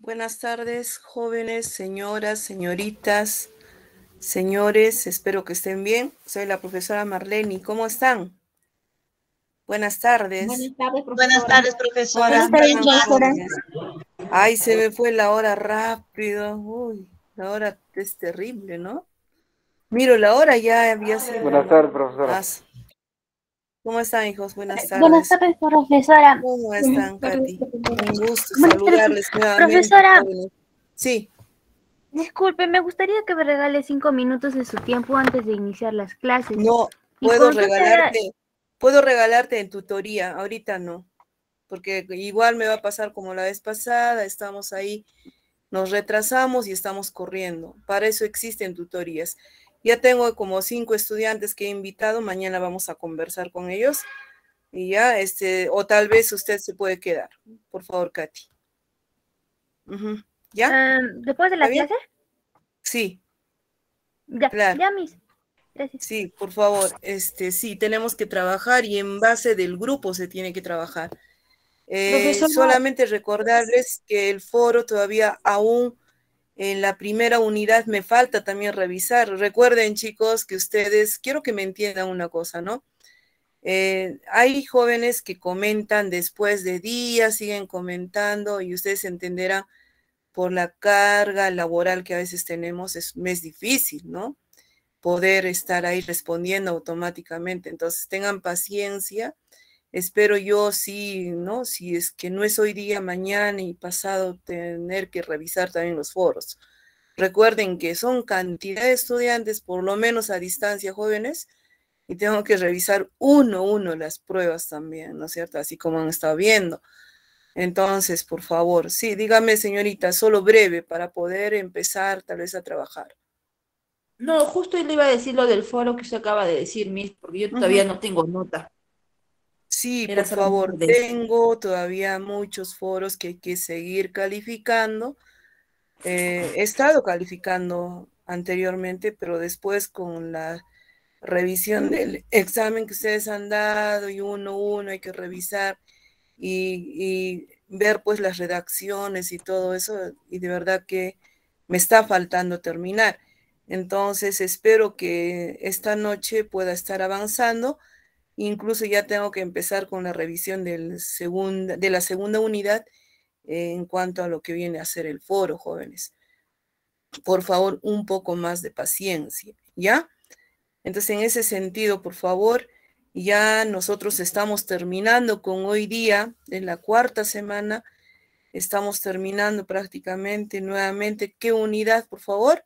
Buenas tardes, jóvenes, señoras, señoritas, señores, espero que estén bien. Soy la profesora Marlene. ¿Cómo están? Buenas tardes. Buenas tardes, Buenas profesora. tardes, ¿Cómo profesora. Buenas tardes, están, Bien, profesora. jóvenes? Ay, se me fue la hora rápido. Uy, la hora es terrible, ¿no? Miro, la hora ya había Buenas sido... tardes, profesora. ¿Cómo están, hijos? Buenas Buenas tardes. tardes, profesora. ¿Cómo Buenas están, tardes, Katy? profesora. Un gusto Buenas tardes, saludarles nuevamente, profesora. jóvenes. Sí. Disculpe, me gustaría que me regale 5 minutos de su tiempo antes de iniciar las clases. No, Y consulta, puedo regalarte en tutoría, ahorita no, porque igual me va a pasar como la vez pasada, estamos ahí, nos retrasamos y estamos corriendo. Para eso existen tutorías. Ya tengo como 5 estudiantes que he invitado, mañana vamos a conversar con ellos y ya, o tal vez usted se puede quedar. Por favor, Katy. ¿Ya? después de ¿Está la bien? clase, Sí, ya, claro. ya, mis. Gracias. Sí, por favor, sí, tenemos que trabajar y en base del grupo se tiene que trabajar. Profesora, Solamente recordarles que el foro todavía aún en la primera unidad me falta también revisar. Recuerden, chicos, que ustedes, quiero que me entiendan una cosa, ¿no? Hay jóvenes que comentan después de días, siguen comentando y ustedes entenderán por la carga laboral que a veces tenemos, es difícil, ¿no? Poder estar ahí respondiendo automáticamente. Entonces, tengan paciencia. Espero yo sí, ¿no? Si es que no es hoy día, mañana y pasado, tener que revisar también los foros. Recuerden que son cantidad de estudiantes, por lo menos a distancia, jóvenes, y tengo que revisar uno a uno las pruebas también, ¿no es cierto? Así como han estado viendo. Entonces, por favor, sí, dígame, señorita, solo breve para poder empezar tal vez a trabajar. no, justo le iba a decir lo del foro que usted acaba de decir, Miss, porque yo todavía Ujú. no tengo nota. Sí, Era por solamente favor, de eso. tengo todavía muchos foros que hay que seguir calificando. He estado calificando anteriormente, pero después con la revisión del examen que ustedes han dado y uno a uno hay que revisar y ver pues las redacciones y todo eso, y de verdad que me está faltando terminar. Entonces espero que esta noche pueda estar avanzando. Incluso ya tengo que empezar con la revisión de la segunda unidad en cuanto a lo que viene a ser el foro, jóvenes. Por favor, un poco más de paciencia, ¿ya? Entonces, en ese sentido, por favor, ya nosotros estamos terminando con hoy día, en la cuarta semana, estamos terminando prácticamente nuevamente. ¿Qué unidad, por favor?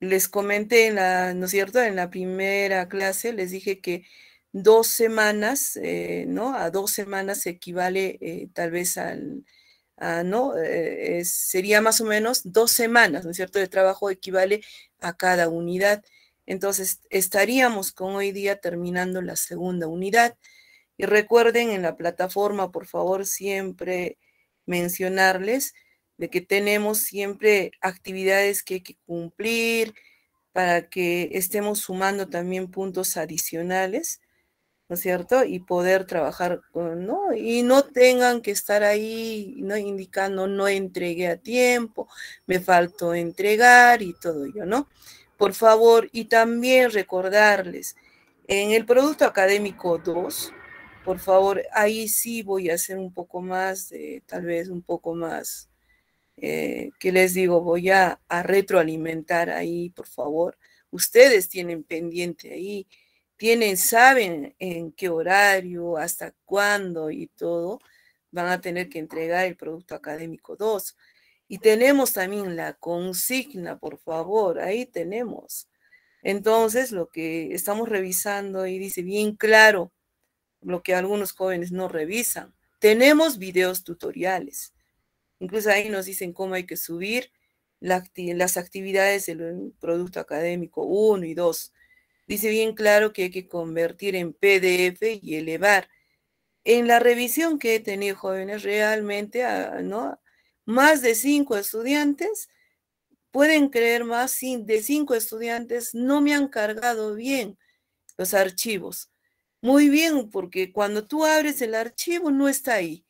Les comenté ¿no es cierto? En la primera clase les dije que 2 semanas, ¿no? A 2 semanas se equivale tal vez ¿no? Sería más o menos 2 semanas, ¿no es cierto? De trabajo equivale a cada unidad. Entonces, estaríamos con hoy día terminando la segunda unidad. Y recuerden en la plataforma, por favor, siempre mencionarles de que tenemos siempre actividades que hay que cumplir para que estemos sumando también puntos adicionales, ¿no es cierto? Y poder trabajar ¿no? Y no tengan que estar ahí, ¿no? Indicando, no entregué a tiempo, me faltó entregar y todo ello, ¿no? Por favor, y también recordarles, en el producto académico 2, por favor, ahí sí voy a hacer un poco más, tal vez un poco más, que les digo, voy a retroalimentar ahí, por favor. Ustedes tienen pendiente ahí, saben en qué horario, hasta cuándo y todo, van a tener que entregar el producto académico 2. Y tenemos también la consigna, por favor, ahí tenemos. Entonces, lo que estamos revisando y dice bien claro, lo que algunos jóvenes no revisan. Tenemos videos tutoriales. Incluso ahí nos dicen cómo hay que subir las actividades del producto académico 1 y 2. Dice bien claro que hay que convertir en PDF y elevar. En la revisión que he tenido, jóvenes, realmente, ¿no? Más de 5 estudiantes, pueden creer más, de 5 estudiantes no me han cargado bien los archivos. Muy bien, porque cuando tú abres el archivo no está ahí.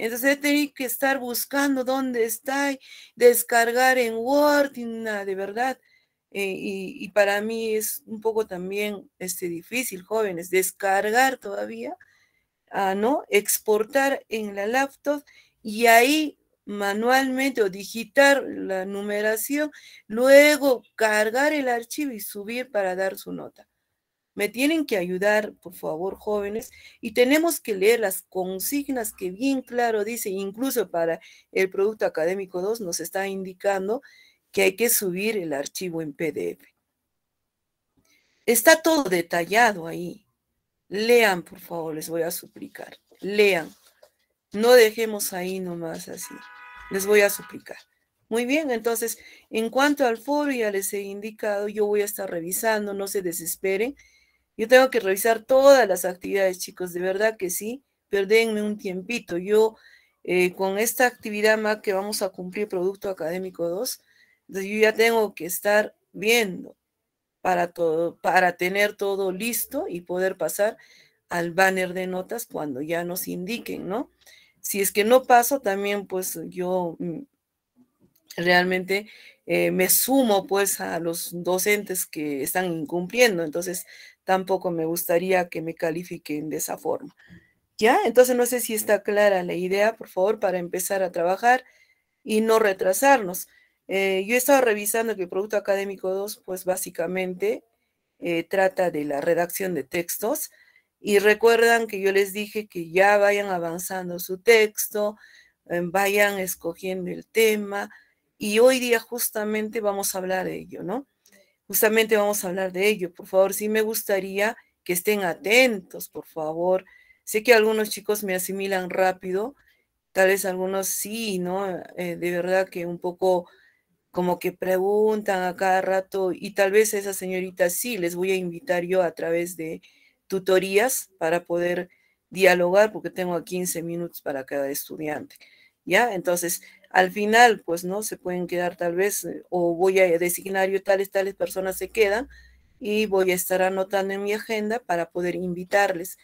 Entonces he tenido que estar buscando dónde está, y descargar en Word, y de verdad. Y para mí es un poco también difícil, jóvenes, descargar todavía, ¿no? Exportar en la laptop y ahí manualmente o digitar la numeración, luego cargar el archivo y subir para dar su nota. Me tienen que ayudar, por favor, jóvenes, y tenemos que leer las consignas que bien claro dice, incluso para el producto académico 2 nos está indicando que hay que subir el archivo en PDF. Está todo detallado ahí. Lean, por favor, les voy a suplicar. Lean. No dejemos ahí nomás así. Les voy a suplicar. Muy bien, entonces, en cuanto al foro, ya les he indicado, yo voy a estar revisando, no se desesperen. Yo tengo que revisar todas las actividades, chicos, de verdad que sí, pero denme un tiempito. Yo, con esta actividad más que vamos a cumplir, Producto Académico 2, entonces yo ya tengo que estar viendo para tener todo listo y poder pasar al banner de notas cuando ya nos indiquen, ¿no? Si es que no paso, también pues yo realmente me sumo pues a los docentes que están incumpliendo, entonces tampoco me gustaría que me califiquen de esa forma. ¿Ya? Entonces no sé si está clara la idea, por favor, para empezar a trabajar y no retrasarnos. Yo he estado revisando que el Producto Académico 2, pues básicamente trata de la redacción de textos, y recuerdan que yo les dije que ya vayan avanzando su texto, vayan escogiendo el tema, y hoy día justamente vamos a hablar de ello, ¿no? Justamente vamos a hablar de ello. Por favor, sí me gustaría que estén atentos, por favor. Sé que algunos chicos me asimilan rápido, tal vez algunos sí, ¿no? De verdad que un poco como que preguntan a cada rato, y tal vez a esas señoritas sí les voy a invitar yo a través de tutorías para poder dialogar, porque tengo a 15 minutos para cada estudiante, ¿ya? Entonces, al final, pues, ¿no? Se pueden quedar tal vez, o voy a designar yo tales personas se quedan, y voy a estar anotando en mi agenda para poder invitarles.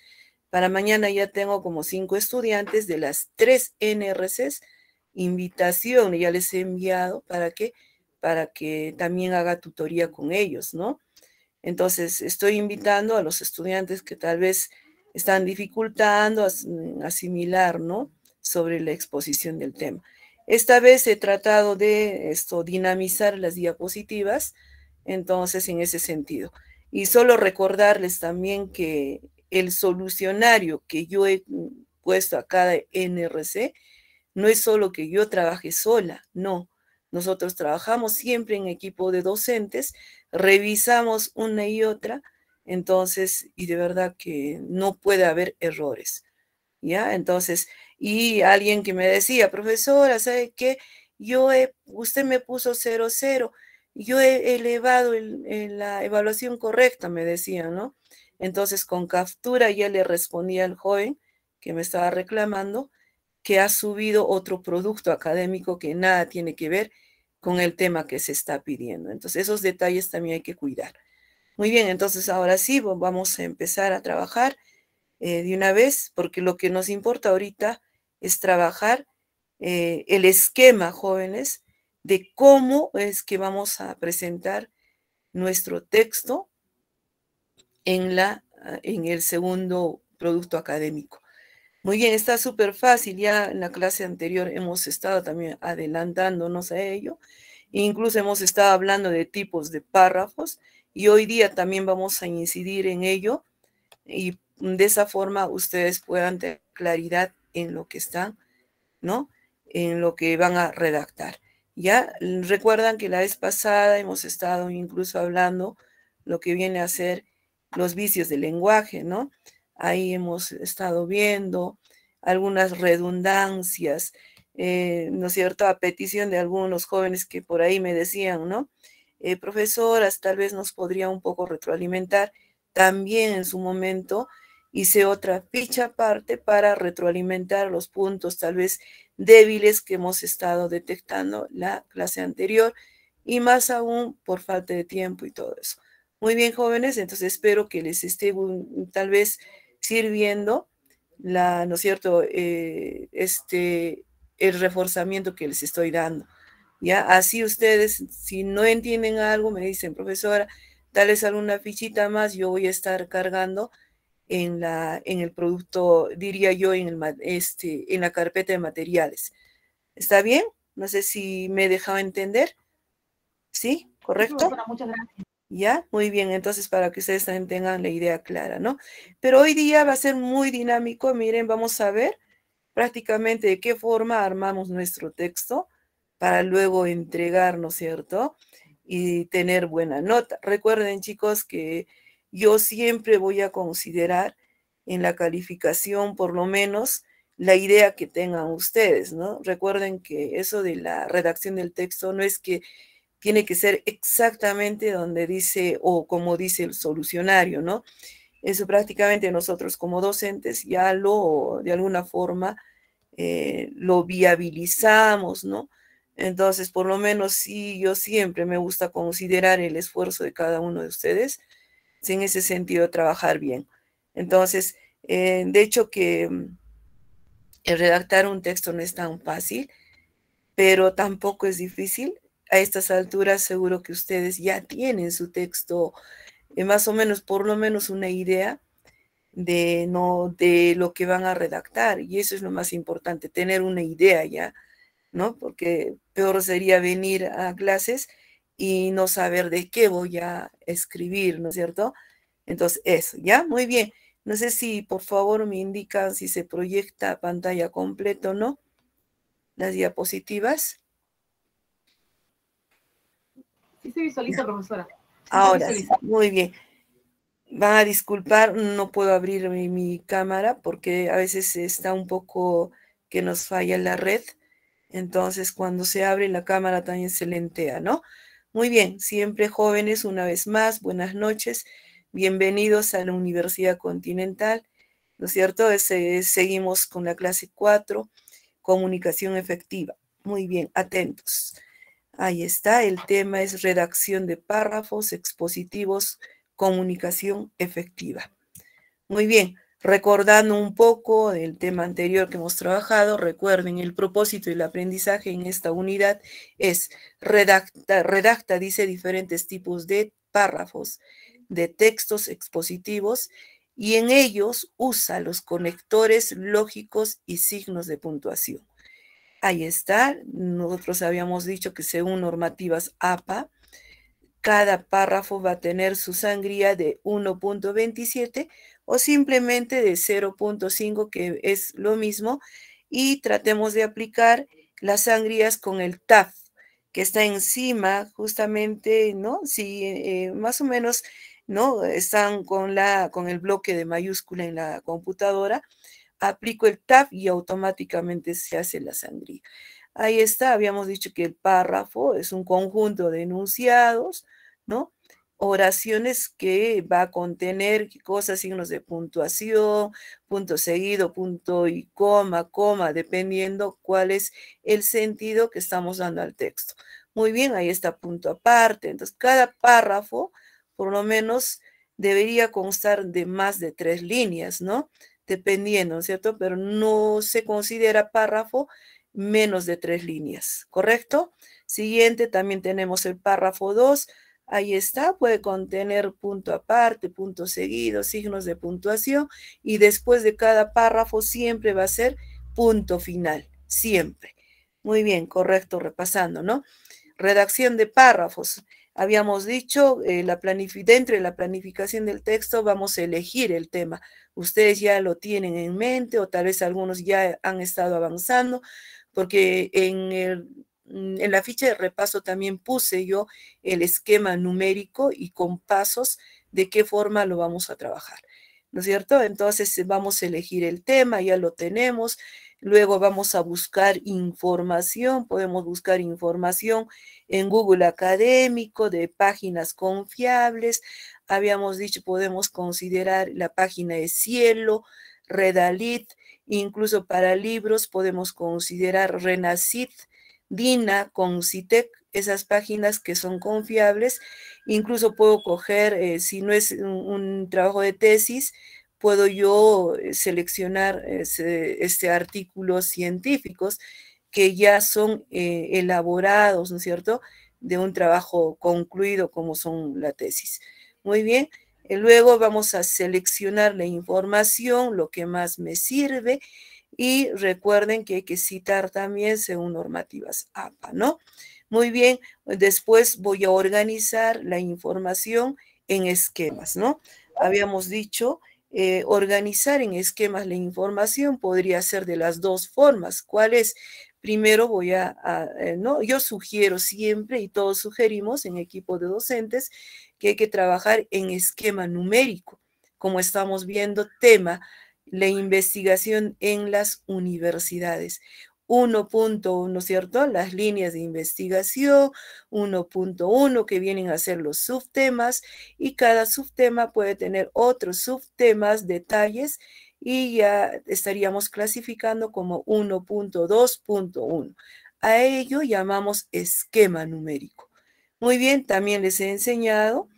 Para mañana ya tengo como 5 estudiantes de las 3 NRCs, invitación, ya les he enviado para que también haga tutoría con ellos, ¿no? Entonces, estoy invitando a los estudiantes que tal vez están dificultando asimilar, ¿no? Sobre la exposición del tema. Esta vez he tratado de dinamizar las diapositivas, entonces, en ese sentido. Y solo recordarles también que el solucionario que yo he puesto a cada NRC no es solo que yo trabaje sola, no. Nosotros trabajamos siempre en equipo de docentes, revisamos una y otra, entonces, y de verdad que no puede haber errores, ¿ya? Entonces, y alguien que me decía, profesora, ¿sabe qué? Usted me puso 0,0, yo he elevado la evaluación correcta, me decían, ¿no? Entonces, con captura ya le respondí al joven que me estaba reclamando que ha subido otro producto académico que nada tiene que ver con el tema que se está pidiendo. Entonces, esos detalles también hay que cuidar. Muy bien, entonces ahora sí vamos a empezar a trabajar de una vez, porque lo que nos importa ahorita es trabajar el esquema, jóvenes, de cómo es que vamos a presentar nuestro texto en el segundo producto académico. Muy bien, está súper fácil. Ya en la clase anterior hemos estado también adelantándonos a ello. Incluso hemos estado hablando de tipos de párrafos, y hoy día también vamos a incidir en ello, y de esa forma ustedes puedan tener claridad en lo que están, ¿no? En lo que van a redactar. Ya recuerdan que la vez pasada hemos estado incluso hablando lo que viene a ser los vicios del lenguaje, ¿no? Ahí hemos estado viendo algunas redundancias, ¿no es cierto? A petición de algunos jóvenes que por ahí me decían, ¿no? Profesoras, tal vez nos podría un poco retroalimentar. También en su momento hice otra ficha aparte para retroalimentar los puntos tal vez débiles que hemos estado detectando la clase anterior, y más aún por falta de tiempo y todo eso. Muy bien, jóvenes, entonces espero que les esté tal vez sirviendo ¿no es cierto? El reforzamiento que les estoy dando. ¿Ya? Así ustedes, si no entienden algo, me dicen, profesora, tal vez alguna fichita más, yo voy a estar cargando en el producto, diría yo, en la carpeta de materiales. ¿Está bien? No sé si me he dejado entender. ¿Sí? ¿Correcto? Profesora, muchas gracias. ¿Ya? Muy bien, entonces para que ustedes también tengan la idea clara, ¿no? Pero hoy día va a ser muy dinámico, miren, vamos a ver prácticamente de qué forma armamos nuestro texto para luego entregar, ¿no es cierto? Y tener buena nota. Recuerden, chicos, que yo siempre voy a considerar en la calificación, por lo menos, la idea que tengan ustedes, ¿no? Recuerden que eso de la redacción del texto no es que tiene que ser exactamente donde dice o como dice el solucionario, ¿no? Eso prácticamente nosotros como docentes ya de alguna forma, lo viabilizamos, ¿no? Entonces, por lo menos sí, yo siempre me gusta considerar el esfuerzo de cada uno de ustedes, en ese sentido, trabajar bien. Entonces, de hecho que el redactar un texto no es tan fácil, pero tampoco es difícil. A estas alturas seguro que ustedes ya tienen su texto, más o menos, por lo menos una idea no, de lo que van a redactar. Y eso es lo más importante, tener una idea ya, ¿no? Porque peor sería venir a clases y no saber de qué voy a escribir, ¿no es cierto? Entonces, eso, ¿ya? Muy bien. No sé si por favor me indican si se proyecta pantalla completa o no, las diapositivas. Sí se visualiza, profesora. Sí se Ahora sí, visualiza. muy bien. Van a disculpar, no puedo abrir mi cámara porque a veces está un poco que nos falla la red. Entonces, cuando se abre la cámara también se lentea, ¿no? Muy bien, siempre jóvenes, una vez más, buenas noches. Bienvenidos a la Universidad Continental, ¿no es cierto? Seguimos con la clase 4, comunicación efectiva. Muy bien, atentos. Ahí está, el tema es redacción de párrafos expositivos, comunicación efectiva. Muy bien, recordando un poco el tema anterior que hemos trabajado, recuerden, el propósito del aprendizaje en esta unidad es redacta, dice, diferentes tipos de párrafos, de textos expositivos, y en ellos usa los conectores lógicos y signos de puntuación. Ahí está, nosotros habíamos dicho que según normativas APA, cada párrafo va a tener su sangría de 1.27 o simplemente de 0.5, que es lo mismo, y tratemos de aplicar las sangrías con el TAF, que está encima justamente, ¿no? Si más o menos, ¿no? Están con el bloque de mayúscula en la computadora, aplico el tab y automáticamente se hace la sangría. Ahí está, habíamos dicho que el párrafo es un conjunto de enunciados, ¿no? Oraciones que va a contener cosas, signos de puntuación, punto seguido, punto y coma, dependiendo cuál es el sentido que estamos dando al texto. Muy bien, ahí está punto aparte. Entonces, cada párrafo, por lo menos, debería constar de más de 3 líneas, ¿no? Dependiendo, ¿cierto? Pero no se considera párrafo menos de 3 líneas, ¿correcto? Siguiente, también tenemos el párrafo 2. Ahí está, puede contener punto aparte, punto seguido, signos de puntuación, y después de cada párrafo siempre va a ser punto final, siempre. Muy bien, correcto, repasando, ¿no? Redacción de párrafos. Habíamos dicho, dentro de la planificación del texto vamos a elegir el tema. Ustedes ya lo tienen en mente o tal vez algunos ya han estado avanzando, porque en la ficha de repaso también puse yo el esquema numérico y con pasos de qué forma lo vamos a trabajar, ¿no es cierto? Entonces vamos a elegir el tema, ya lo tenemos. Luego vamos a buscar información, podemos buscar información en Google Académico de páginas confiables. Habíamos dicho, podemos considerar la página de Cielo, Redalit, incluso para libros podemos considerar Renacit, Dina, Concitec, esas páginas que son confiables. Incluso puedo coger, si no es un trabajo de tesis, puedo yo seleccionar artículos científicos que ya son elaborados, ¿no es cierto?, de un trabajo concluido como son la tesis. Muy bien, luego vamos a seleccionar la información, lo que más me sirve, y recuerden que hay que citar también según normativas APA, ¿no? Muy bien, después voy a organizar la información en esquemas, ¿no? Habíamos dicho, organizar en esquemas la información podría ser de las dos formas. ¿Cuál es? Primero ¿no? Yo sugiero siempre, y todos sugerimos en equipo de docentes, que hay que trabajar en esquema numérico. Como estamos viendo, tema, la investigación en las universidades. 1.1, ¿cierto? Las líneas de investigación, 1.1 que vienen a ser los subtemas, y cada subtema puede tener otros subtemas, detalles, y ya estaríamos clasificando como 1.2.1. A ello llamamos esquema numérico. Muy bien, también les he enseñado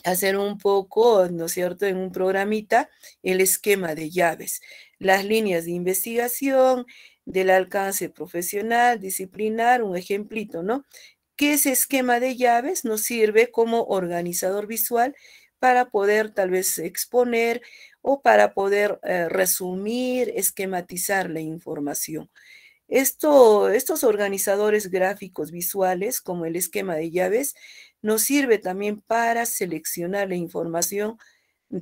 a hacer un poco, ¿no es cierto?, en un programita, el esquema de llaves, las líneas de investigación, del alcance profesional, disciplinar, un ejemplito, ¿no? Que ese esquema de llaves nos sirve como organizador visual para poder tal vez exponer o para poder resumir, esquematizar la información. Estos organizadores gráficos visuales, como el esquema de llaves, nos sirve también para seleccionar la información,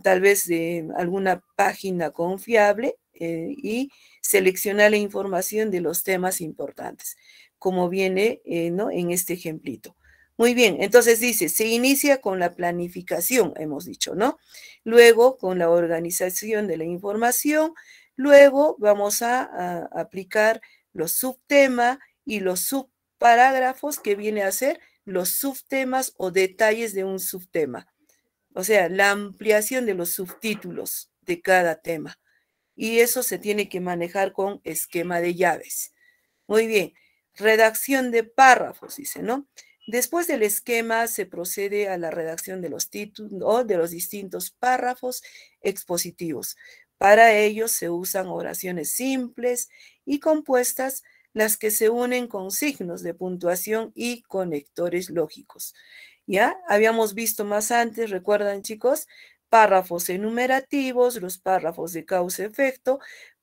tal vez de alguna página confiable, y seleccionar la información de los temas importantes, como viene, ¿no?, en este ejemplito. Muy bien, entonces dice, se inicia con la planificación, hemos dicho, ¿no? Luego con la organización de la información, luego vamos a aplicar los subtemas y los subparágrafos, que viene a ser los subtemas o detalles de un subtema. O sea, la ampliación de los subtítulos de cada tema. Y eso se tiene que manejar con esquema de llaves. Muy bien, redacción de párrafos, dice, ¿no? Después del esquema se procede a la redacción de los títulos o de los distintos párrafos expositivos. Para ello se usan oraciones simples y compuestas, las que se unen con signos de puntuación y conectores lógicos. ¿Ya? Habíamos visto más antes, ¿recuerdan, chicos? Párrafos enumerativos, los párrafos de causa-efecto,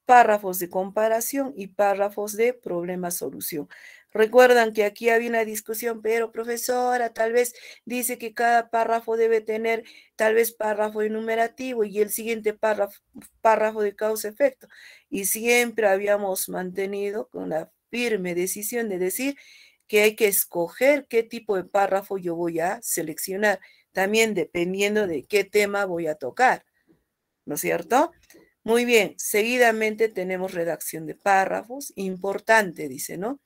párrafos de comparación y párrafos de problema-solución. Recuerdan que aquí había una discusión, pero profesora, tal vez dice que cada párrafo debe tener tal vez párrafo enumerativo y el siguiente párrafo de causa-efecto. Y siempre habíamos mantenido con la firme decisión de decir que hay que escoger qué tipo de párrafo yo voy a seleccionar, también dependiendo de qué tema voy a tocar, ¿no es cierto? Muy bien, seguidamente tenemos redacción de párrafos, importante, dice, ¿no?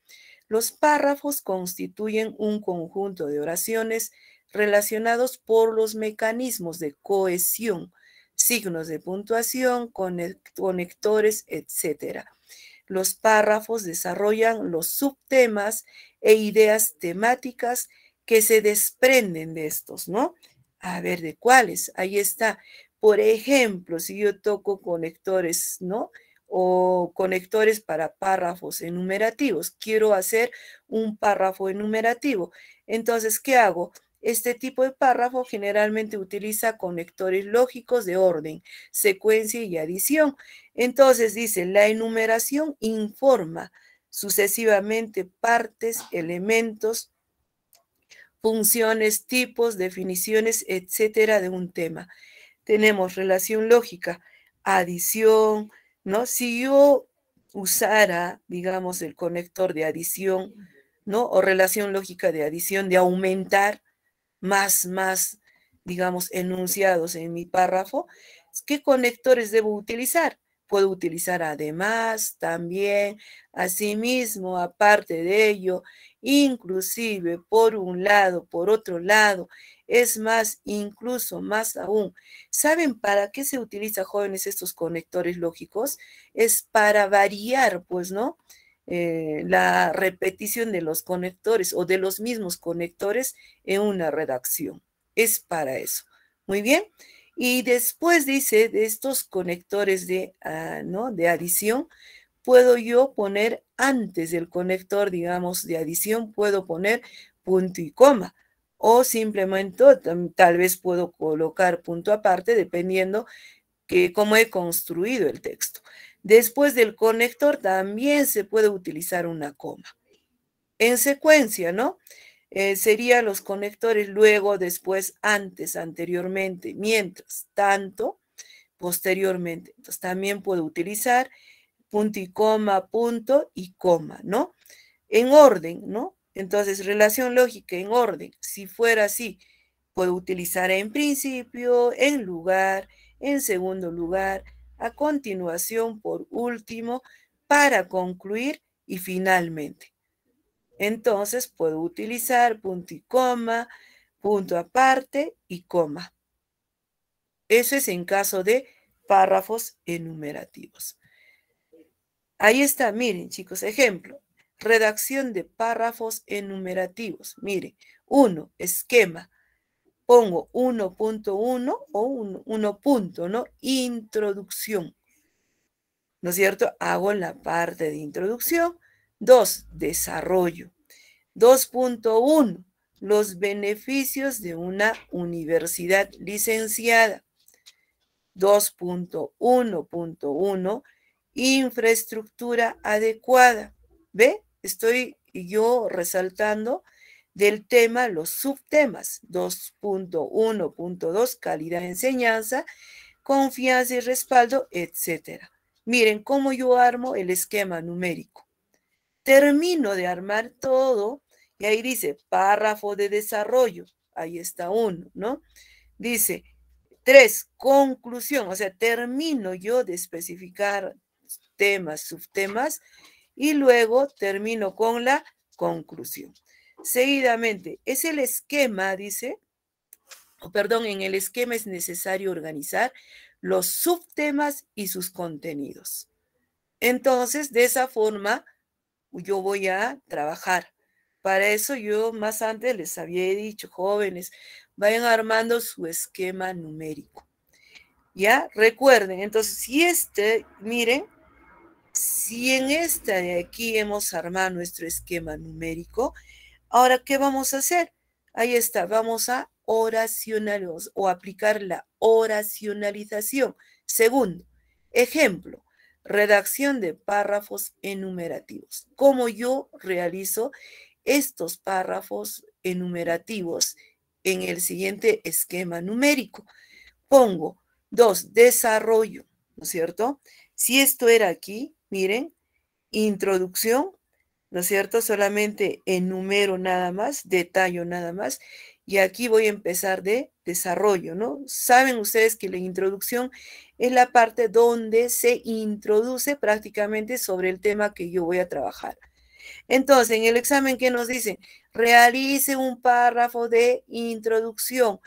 Los párrafos constituyen un conjunto de oraciones relacionados por los mecanismos de cohesión, signos de puntuación, conectores, etc. Los párrafos desarrollan los subtemas e ideas temáticas que se desprenden de estos, ¿no? A ver, ¿de cuáles? Ahí está. Por ejemplo, si yo toco conectores, ¿no? O conectores para párrafos enumerativos. Quiero hacer un párrafo enumerativo. Entonces, ¿qué hago? Este tipo de párrafo generalmente utiliza conectores lógicos de orden, secuencia y adición. Entonces dice, la enumeración informa sucesivamente partes, elementos, funciones, tipos, definiciones, etcétera, de un tema. Tenemos relación lógica, adición, ¿no? Si yo usara, digamos, el conector de adición, ¿no? O relación lógica de adición, de aumentar más, digamos, enunciados en mi párrafo, ¿qué conectores debo utilizar? Puedo utilizar además, también, asimismo, aparte de ello, inclusive, por un lado, por otro lado, es más, incluso más aún. ¿Saben para qué se utiliza, jóvenes, estos conectores lógicos? Es para variar, pues, ¿no? La repetición de los conectores o de los mismos conectores en una redacción. Es para eso. Muy bien. Y después dice, de estos conectores ¿no? de adición, puedo yo poner antes del conector, digamos, de adición, puedo poner punto y coma. O simplemente, tal vez puedo colocar punto aparte, dependiendo que cómo he construido el texto. Después del conector también se puede utilizar una coma. En secuencia, ¿no? Serían los conectores luego, después, antes, anteriormente, mientras, tanto, posteriormente. Entonces también puedo utilizar punto y coma, ¿no? En orden, ¿no? Entonces, relación lógica en orden. Si fuera así, puedo utilizar en principio, en lugar, en segundo lugar, a continuación, por último, para concluir y finalmente. Entonces, puedo utilizar punto y coma, punto aparte y coma. Eso es en caso de párrafos enumerativos. Ahí está, miren, chicos, ejemplo. Redacción de párrafos enumerativos. Miren, 1, esquema. Pongo 1.1 o 1 punto, ¿no? Introducción. ¿No es cierto? Hago la parte de introducción. 2, desarrollo. 2.1, los beneficios de una universidad licenciada. 2.1.1, infraestructura adecuada. ¿Ve? Estoy yo resaltando del tema los subtemas. 2.1.2, calidad de enseñanza, confianza y respaldo, etc. Miren cómo yo armo el esquema numérico. Termino de armar todo y ahí dice párrafo de desarrollo. Ahí está uno, ¿no? Dice 3, conclusión. O sea, termino yo de especificar temas, subtemas y luego termino con la conclusión. Seguidamente, es el esquema, dice, perdón, en el esquema es necesario organizar los subtemas y sus contenidos. Entonces, de esa forma, yo voy a trabajar. Para eso yo más antes les había dicho, jóvenes, vayan armando su esquema numérico. ¿Ya? Recuerden, entonces, miren, si en esta de aquí hemos armado nuestro esquema numérico, ahora, ¿qué vamos a hacer? Ahí está, vamos a oracionalizar o aplicar la oracionalización. Segundo, ejemplo, redacción de párrafos enumerativos. ¿Cómo yo realizo estos párrafos enumerativos en el siguiente esquema numérico? Pongo 2, desarrollo, ¿no es cierto? Si esto era aquí, miren, introducción, ¿no es cierto? Solamente enumero nada más, detallo nada más, y aquí voy a empezar de desarrollo, ¿no? Saben ustedes que la introducción es la parte donde se introduce prácticamente sobre el tema que yo voy a trabajar. Entonces, en el examen, ¿qué nos dicen? Realice un párrafo de introducción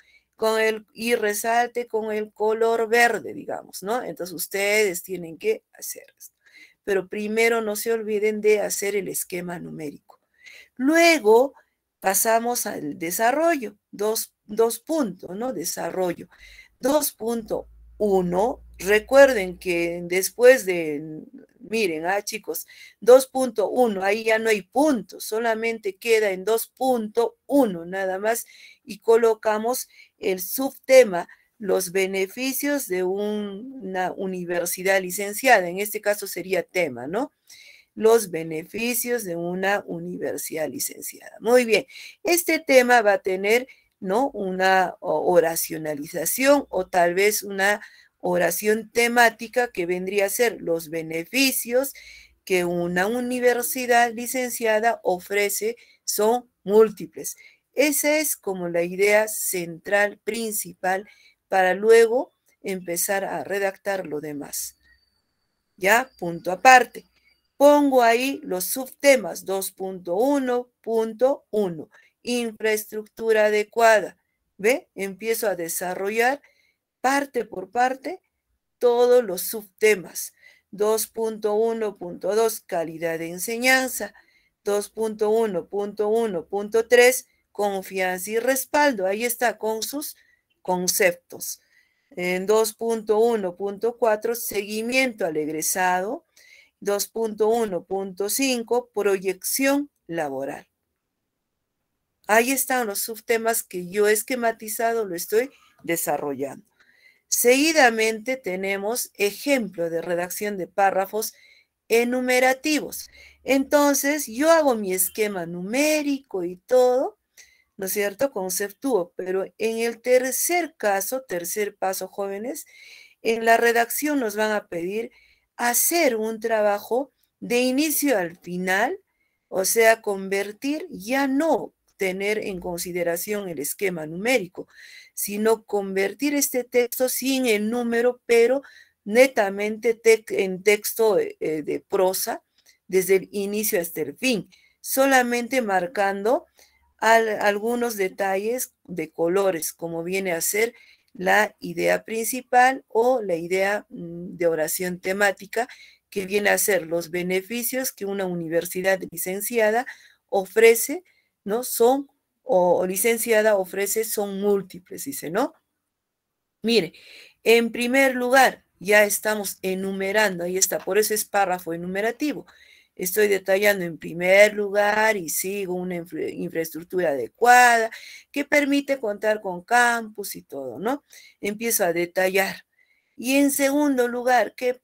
y resalte con el color verde, digamos, ¿no? Entonces, ustedes tienen que hacer esto. Pero primero no se olviden de hacer el esquema numérico. Luego pasamos al desarrollo, dos puntos, ¿no? Desarrollo. 2.1, recuerden que después de, miren, chicos, 2.1, ahí ya no hay puntos, solamente queda en 2.1 nada más y colocamos el subtema, los beneficios de una universidad licenciada, en este caso sería tema, ¿no? Los beneficios de una universidad licenciada. Muy bien, este tema va a tener, ¿no? Una oracionalización o tal vez una oración temática que vendría a ser los beneficios que una universidad licenciada ofrece son múltiples. Esa es como la idea central, principal, para luego empezar a redactar lo demás. ¿Ya? Punto aparte. Pongo ahí los subtemas 2.1.1, infraestructura adecuada. ¿Ve? Empiezo a desarrollar parte por parte todos los subtemas. 2.1.2, calidad de enseñanza. 2.1.1.3, confianza y respaldo. Ahí está con sus conceptos. En 2.1.4, seguimiento al egresado. 2.1.5, proyección laboral. Ahí están los subtemas que yo he esquematizado, lo estoy desarrollando. Seguidamente tenemos ejemplo de redacción de párrafos enumerativos. Entonces, yo hago mi esquema numérico y todo, ¿no es cierto? Conceptúo, pero en el tercer paso, jóvenes, en la redacción nos van a pedir hacer un trabajo de inicio al final, o sea, convertir, ya no tener en consideración el esquema numérico, sino convertir este texto sin el número, pero netamente en texto de prosa, desde el inicio hasta el fin, solamente marcando algunos detalles de colores, como viene a ser la idea principal o la idea de oración temática, que viene a ser los beneficios que una universidad licenciada ofrece, ¿no? O licenciada ofrece, son múltiples, dice, ¿no? Mire, en primer lugar, ya estamos enumerando, ahí está, por eso es párrafo enumerativo. Estoy detallando en primer lugar y sigo una infraestructura adecuada que permite contar con campus y todo, ¿no? Empiezo a detallar. Y en segundo lugar, ¿qué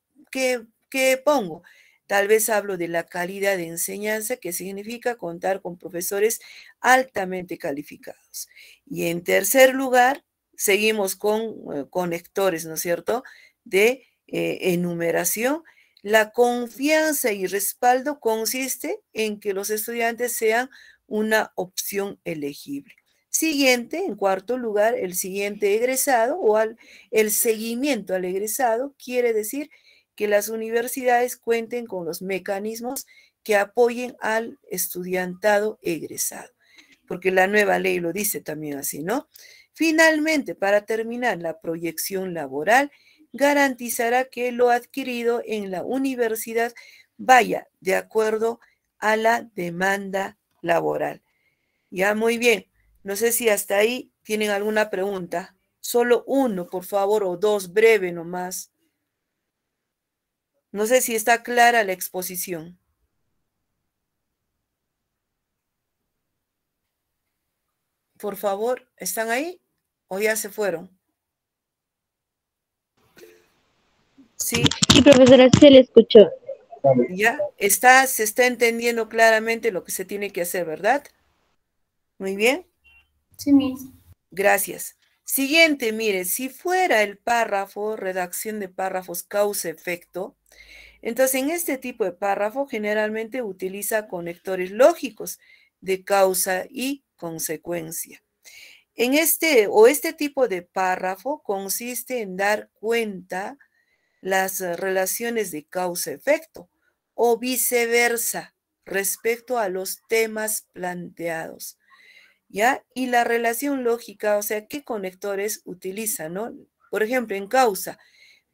pongo? Tal vez hablo de la calidad de enseñanza, que significa contar con profesores altamente calificados. Y en tercer lugar, seguimos con conectores, ¿no es cierto?, de enumeración. La confianza y respaldo consiste en que los estudiantes sean una opción elegible. Siguiente, en cuarto lugar, el siguiente egresado o el seguimiento al egresado quiere decir que las universidades cuenten con los mecanismos que apoyen al estudiantado egresado, porque la nueva ley lo dice también así, ¿no? Finalmente, para terminar, la proyección laboral garantizará que lo adquirido en la universidad vaya de acuerdo a la demanda laboral. Ya, muy bien. No sé si hasta ahí tienen alguna pregunta. Solo uno, por favor, o dos, breve nomás. No sé si está clara la exposición. Por favor, ¿están ahí o ya se fueron? Sí. Sí, profesora, se le escuchó. Ya, se está entendiendo claramente lo que se tiene que hacer, ¿verdad? Muy bien. Sí, Miss. Gracias. Siguiente, mire, si fuera el párrafo, redacción de párrafos causa-efecto, entonces en este tipo de párrafo generalmente utiliza conectores lógicos de causa y consecuencia. En este tipo de párrafo consiste en dar cuenta las relaciones de causa-efecto o viceversa respecto a los temas planteados, ¿ya? Y la relación lógica, o sea, ¿qué conectores utiliza, no? Por ejemplo, en causa,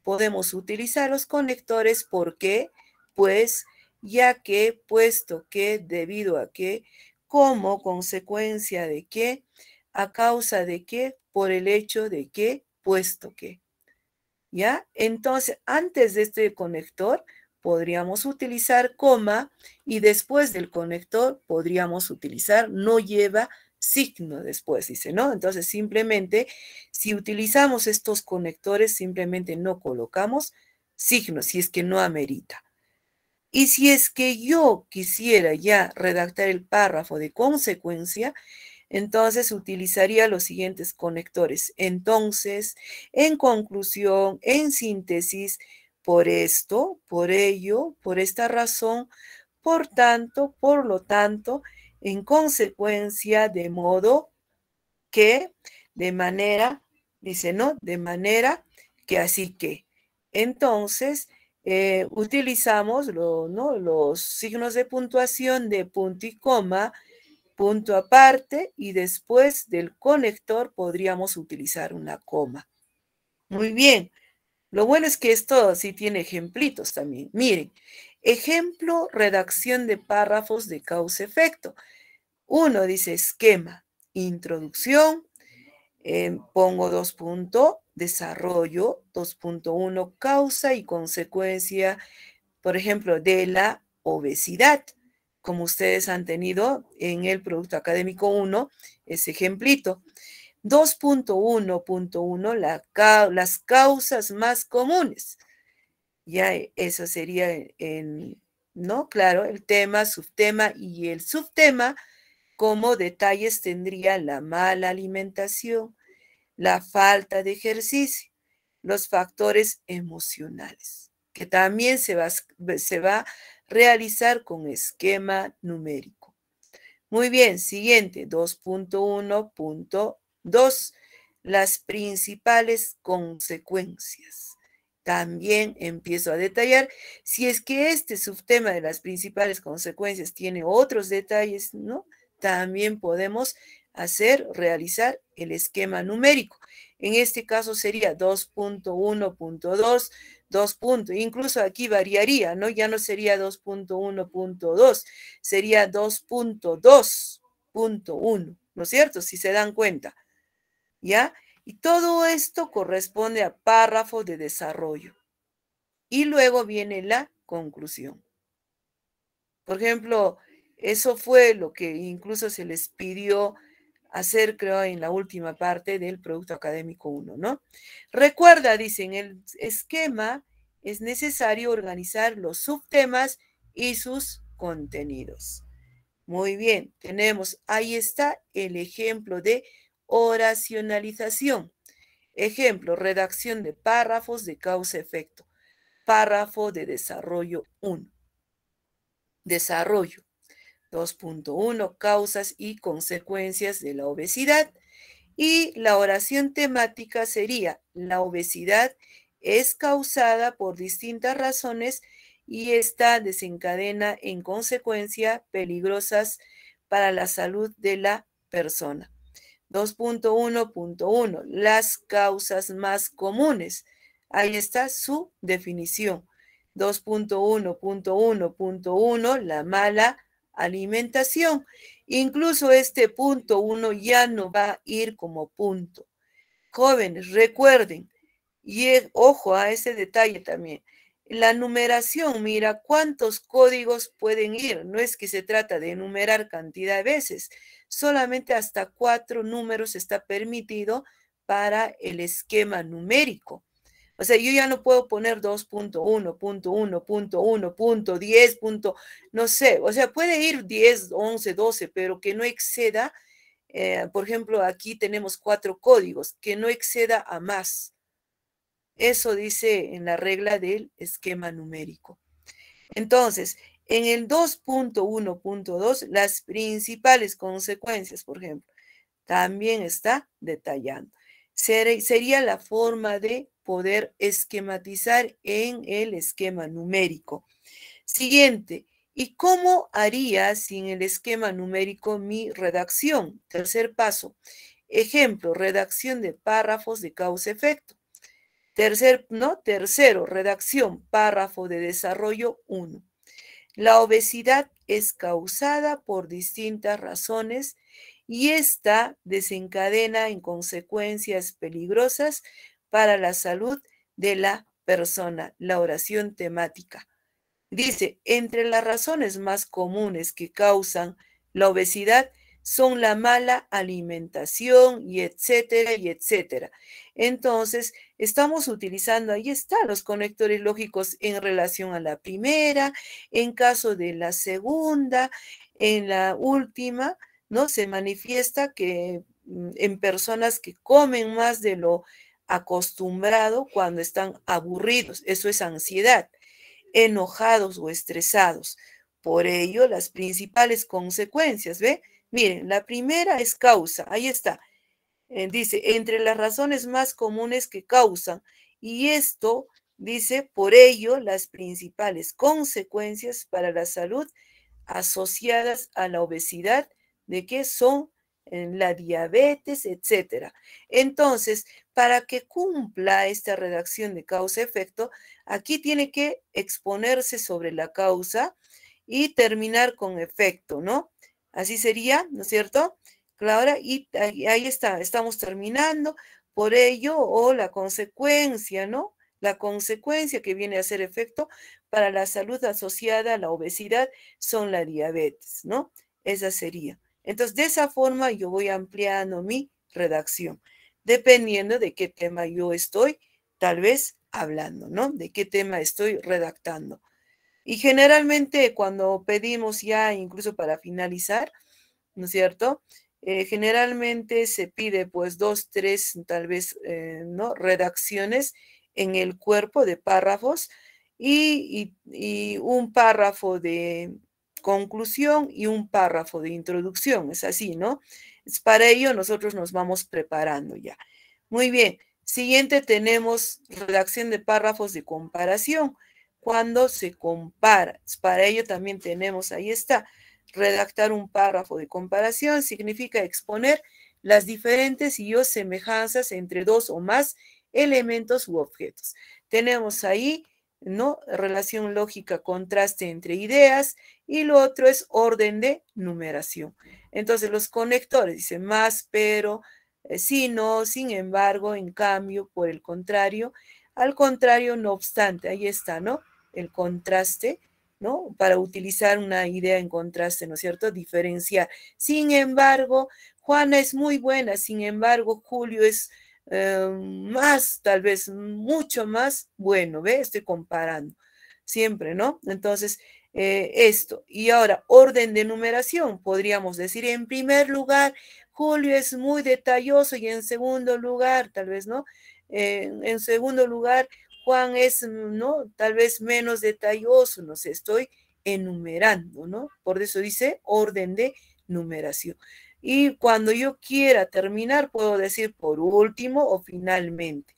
podemos utilizar los conectores ¿por qué? Pues, ya que, puesto que, debido a que, como consecuencia de que, a causa de que, por el hecho de que, puesto que. ¿Ya? Entonces, antes de este conector, podríamos utilizar coma y después del conector podríamos utilizar no lleva signo después, dice, ¿no? Entonces, simplemente, si utilizamos estos conectores, simplemente no colocamos signo, si es que no amerita. Y si es que yo quisiera ya redactar el párrafo de consecuencia, entonces utilizaría los siguientes conectores. Entonces, en conclusión, en síntesis, por esto, por ello, por esta razón, por tanto, por lo tanto, en consecuencia, de modo que, de manera, dice, ¿no? De manera que así que. Entonces, utilizamos ¿no? los signos de puntuación de punto y coma, punto aparte, y después del conector podríamos utilizar una coma. Muy bien. Lo bueno es que esto sí tiene ejemplitos también. Miren, ejemplo, redacción de párrafos de causa-efecto. Uno dice esquema, introducción, Pongo 2 puntos, desarrollo, 2.1, causa y consecuencia, por ejemplo, de la obesidad, como ustedes han tenido en el Producto Académico 1, ese ejemplito. 2.1.1, las causas más comunes. Ya eso sería, ¿no? Claro, el tema, subtema y el subtema como detalles tendría la mala alimentación, la falta de ejercicio, los factores emocionales, que también se va a realizar con esquema numérico. Muy bien, siguiente, 2.1.2, las principales consecuencias. También empiezo a detallar, si es que este subtema de las principales consecuencias tiene otros detalles, ¿no? También podemos realizar el esquema numérico. En este caso sería 2.1.2, 2 puntos. Incluso aquí variaría, ¿no? Ya no sería 2.1.2, sería 2.2.1, ¿no es cierto? Si se dan cuenta, ¿ya? Y todo esto corresponde a párrafo de desarrollo. Y luego viene la conclusión. Por ejemplo, eso fue lo que incluso se les pidió hacer, creo, en la última parte del Producto Académico 1, ¿no? Recuerda, dicen, el esquema es necesario organizar los subtemas y sus contenidos. Muy bien, ahí está el ejemplo de oracionalización. Ejemplo, redacción de párrafos de causa-efecto. Párrafo de desarrollo 1. Desarrollo. 2.1, causas y consecuencias de la obesidad. Y la oración temática sería, la obesidad es causada por distintas razones y esta desencadena en consecuencias peligrosas para la salud de la persona. 2.1.1, las causas más comunes. Ahí está su definición. 2.1.1.1, la mala alimentación. Incluso este punto 1 ya no va a ir como punto. Jóvenes, recuerden, y ojo a ese detalle también. La numeración, mira cuántos códigos pueden ir. No es que se trata de enumerar cantidad de veces. Solamente hasta 4 números está permitido para el esquema numérico. O sea, yo ya no puedo poner 2.1.1.1.10, no sé. O sea, puede ir 10, 11, 12, pero que no exceda. Por ejemplo, aquí tenemos 4 códigos, que no exceda a más. Eso dice en la regla del esquema numérico. Entonces, en el 2.1.2, las principales consecuencias, por ejemplo, también está detallando. Sería la forma de poder esquematizar en el esquema numérico. Siguiente, ¿y cómo haría sin el esquema numérico mi redacción? Tercer paso. Ejemplo, redacción de párrafos de causa-efecto. Tercero, redacción, párrafo de desarrollo 1. La obesidad es causada por distintas razones y esta desencadena en consecuencias peligrosas para la salud de la persona. La oración temática. Dice, entre las razones más comunes que causan la obesidad son la mala alimentación y etcétera, y etcétera. Entonces, estamos utilizando, ahí están los conectores lógicos en relación a la primera, en caso de la segunda, en la última, ¿no? Se manifiesta que en personas que comen más de lo acostumbrado cuando están aburridos, eso es ansiedad, enojados o estresados. Por ello, las principales consecuencias, ¿ve? Miren, la primera es causa, ahí está. Dice, entre las razones más comunes que causan, y esto dice, por ello, las principales consecuencias para la salud asociadas a la obesidad, de que son la diabetes, etcétera. Entonces, para que cumpla esta redacción de causa-efecto, aquí tiene que exponerse sobre la causa y terminar con efecto, ¿no? Así sería, ¿no es cierto? Clara, y ahí está, estamos terminando. Por ello, o la consecuencia, ¿no? La consecuencia que viene a ser efecto para la salud asociada a la obesidad son la diabetes, ¿no? Esa sería. Entonces, de esa forma yo voy ampliando mi redacción, dependiendo de qué tema yo estoy tal vez hablando, ¿no? De qué tema estoy redactando. Y generalmente cuando pedimos ya, incluso para finalizar, ¿no es cierto? Generalmente se pide pues 2, 3, tal vez, ¿no? Redacciones en el cuerpo de párrafos y un párrafo de conclusión y un párrafo de introducción, es así, ¿no? Es para ello nosotros nos vamos preparando ya. Muy bien, siguiente tenemos redacción de párrafos de comparación, cuando se compara. Para ello también tenemos, ahí está, redactar un párrafo de comparación significa exponer las diferentes y o semejanzas entre dos o más elementos u objetos. Tenemos ahí, ¿no? Relación lógica, contraste entre ideas, y lo otro es orden de numeración. Entonces, los conectores, dice más, pero, sí, no, sin embargo, en cambio, por el contrario, al contrario, no obstante, ahí está, ¿no? El contraste, ¿no? Para utilizar una idea en contraste, ¿no es cierto? Diferenciar. Sin embargo, Juana es muy buena, sin embargo, Julio es más, tal vez mucho más bueno, ¿ve? Estoy comparando siempre, ¿no? Entonces, esto. Y ahora, orden de numeración, podríamos decir, en primer lugar, Julio es muy detalloso y en segundo lugar, tal vez, ¿no? En segundo lugar, Juan es, ¿no? Tal vez menos detalloso, no sé, estoy enumerando, ¿no? Por eso dice orden de numeración. Y cuando yo quiera terminar, puedo decir por último o finalmente.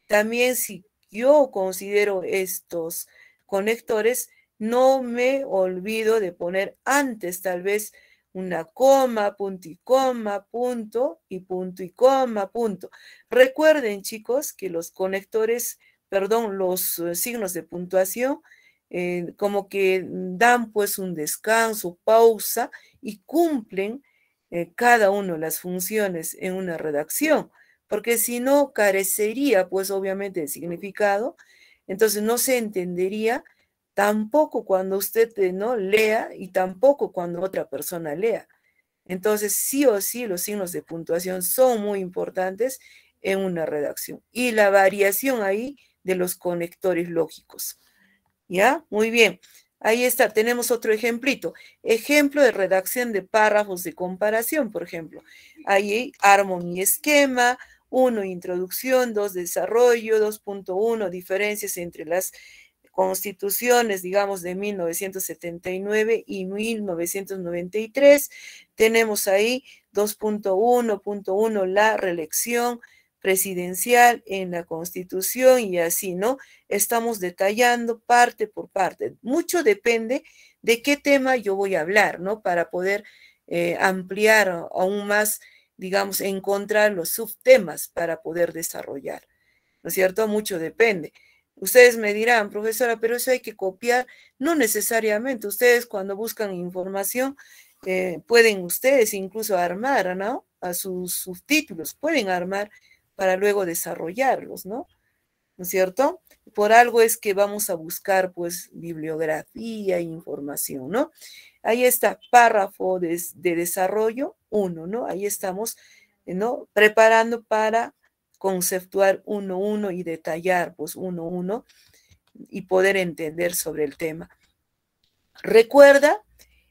También si yo considero estos conectores, no me olvido de poner antes tal vez una coma, punto y coma, punto y coma, punto. Recuerden, chicos, que los conectores, perdón, los signos de puntuación, como que dan pues un descanso, pausa y cumplen cada uno de las funciones en una redacción, porque si no carecería pues obviamente de significado, entonces no se entendería tampoco cuando usted no lea y tampoco cuando otra persona lea. Entonces sí o sí los signos de puntuación son muy importantes en una redacción y la variación ahí de los conectores lógicos. ¿Ya? Muy bien. Ahí está, tenemos otro ejemplito. Ejemplo de redacción de párrafos de comparación, por ejemplo. Ahí armo mi esquema, 1, introducción, 2, desarrollo, 2.1, diferencias entre las constituciones, digamos, de 1979 y 1993. Tenemos ahí 2.1.1, la reelección presidencial en la Constitución y así, ¿no? Estamos detallando parte por parte. Mucho depende de qué tema yo voy a hablar, ¿no? Para poder ampliar aún más, digamos, encontrar los subtemas para poder desarrollar, ¿no es cierto? Mucho depende. Ustedes me dirán, profesora, pero eso hay que copiar. No necesariamente. Ustedes cuando buscan información, pueden ustedes incluso armar, ¿no? A sus subtítulos, pueden armar para luego desarrollarlos, ¿no? ¿No es cierto? Por algo es que vamos a buscar, pues, bibliografía e información, ¿no? Ahí está, párrafo de desarrollo 1, ¿no? Ahí estamos, ¿no? Preparando para conceptuar 1.1 y detallar, pues, 1.1 y poder entender sobre el tema. Recuerda,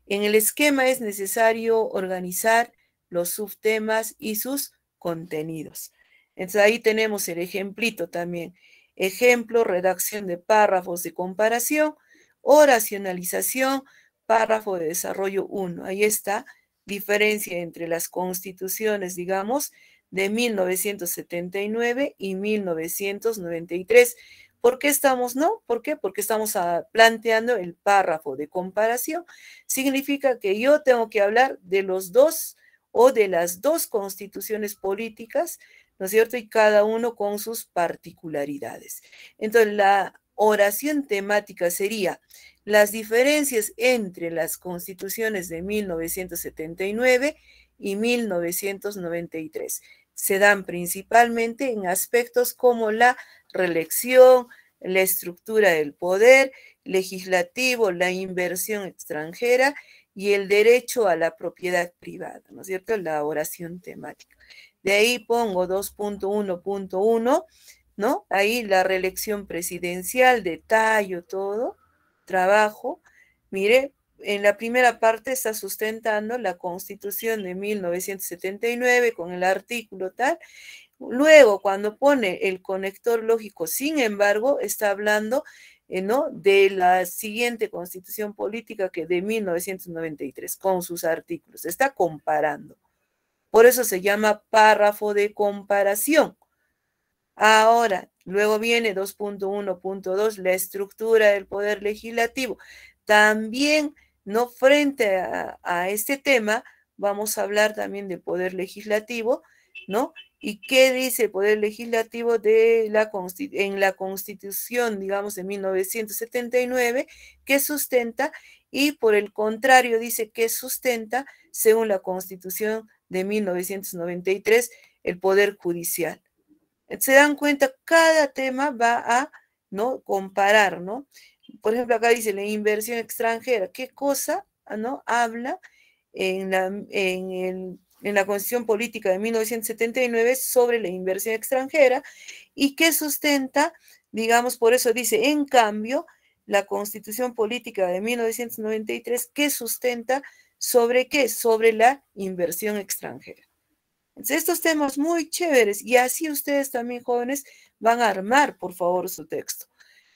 en el esquema es necesario organizar los subtemas y sus contenidos. Entonces ahí tenemos el ejemplito también. Ejemplo, redacción de párrafos de comparación o racionalización, párrafo de desarrollo 1. Ahí está, diferencia entre las constituciones, digamos, de 1979 y 1993. ¿Por qué estamos, no? ¿Por qué? Porque estamos planteando el párrafo de comparación. Significa que yo tengo que hablar de los dos o de las dos constituciones políticas, ¿no es cierto? Y cada uno con sus particularidades. Entonces, la oración temática sería las diferencias entre las constituciones de 1979 y 1993. Se dan principalmente en aspectos como la reelección, la estructura del poder legislativo, la inversión extranjera y el derecho a la propiedad privada, ¿no es cierto? La oración temática. De ahí pongo 2.1.1, ¿no? Ahí la reelección presidencial, detallo, todo, trabajo. Mire, en la primera parte está sustentando la Constitución de 1979 con el artículo tal. Luego, cuando pone el conector lógico, sin embargo, está hablando, ¿no?, de la siguiente Constitución Política que de 1993, con sus artículos. Está comparando. Por eso se llama párrafo de comparación. Ahora, luego viene 2.1.2, la estructura del poder legislativo. También, ¿no?, frente a este tema, vamos a hablar también del poder legislativo, ¿no? ¿Y qué dice el poder legislativo en la Constitución, digamos, de 1979, que sustenta? Y por el contrario, dice que sustenta, según la Constitución de 1993, el poder judicial. Se dan cuenta, cada tema va a, ¿no?, comparar, ¿no? Por ejemplo, acá dice la inversión extranjera. ¿Qué cosa, ¿no?, habla en la Constitución Política de 1979 sobre la inversión extranjera y qué sustenta? Digamos, por eso dice, en cambio, la Constitución Política de 1993, ¿qué sustenta? ¿Sobre qué? Sobre la inversión extranjera. Entonces, estos temas muy chéveres, y así ustedes también, jóvenes, van a armar, por favor, su texto.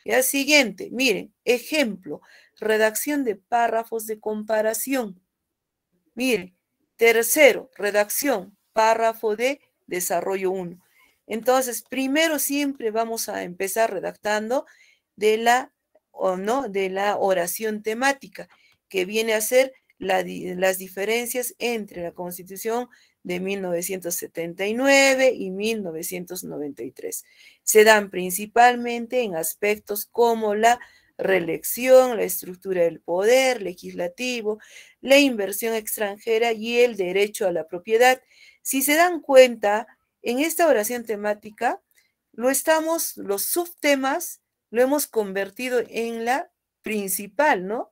Y al siguiente, miren, ejemplo, redacción de párrafos de comparación. Miren, tercero, redacción, párrafo de desarrollo 1. Entonces, primero siempre vamos a empezar redactando de la oración temática, que viene a ser las diferencias entre la Constitución de 1979 y 1993. Se dan principalmente en aspectos como la reelección, la estructura del poder legislativo, la inversión extranjera y el derecho a la propiedad. Si se dan cuenta, en esta oración temática, los subtemas lo hemos convertido en la principal, ¿no?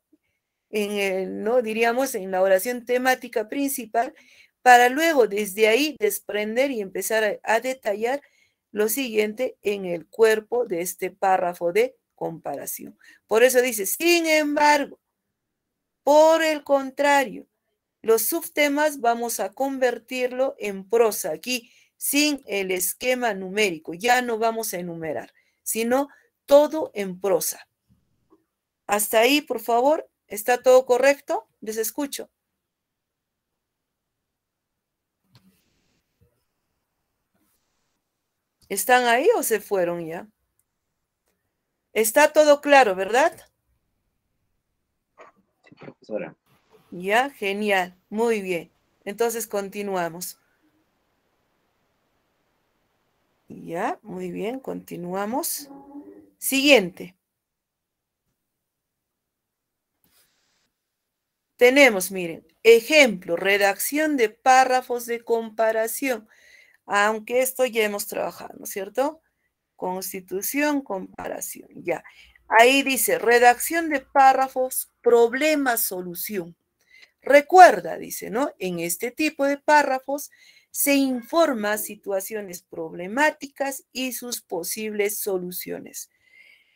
¿no? Diríamos en la oración temática principal, para luego desde ahí desprender y empezar a detallar lo siguiente en el cuerpo de este párrafo de comparación. Por eso dice, sin embargo, por el contrario, los subtemas vamos a convertirlo en prosa, aquí sin el esquema numérico, ya no vamos a enumerar, sino todo en prosa. Hasta ahí, por favor, ¿está todo correcto? Les escucho. ¿Están ahí o se fueron ya? Está todo claro, ¿verdad? Sí, profesora. Ya, genial, muy bien. Entonces continuamos. Ya, muy bien, continuamos. Siguiente. Tenemos, miren, ejemplo, redacción de párrafos de comparación. Aunque esto ya hemos trabajado, ¿no es cierto? Constitución, comparación, ya. Ahí dice, redacción de párrafos, problema, solución. Recuerda, dice, ¿no? En este tipo de párrafos se informa situaciones problemáticas y sus posibles soluciones.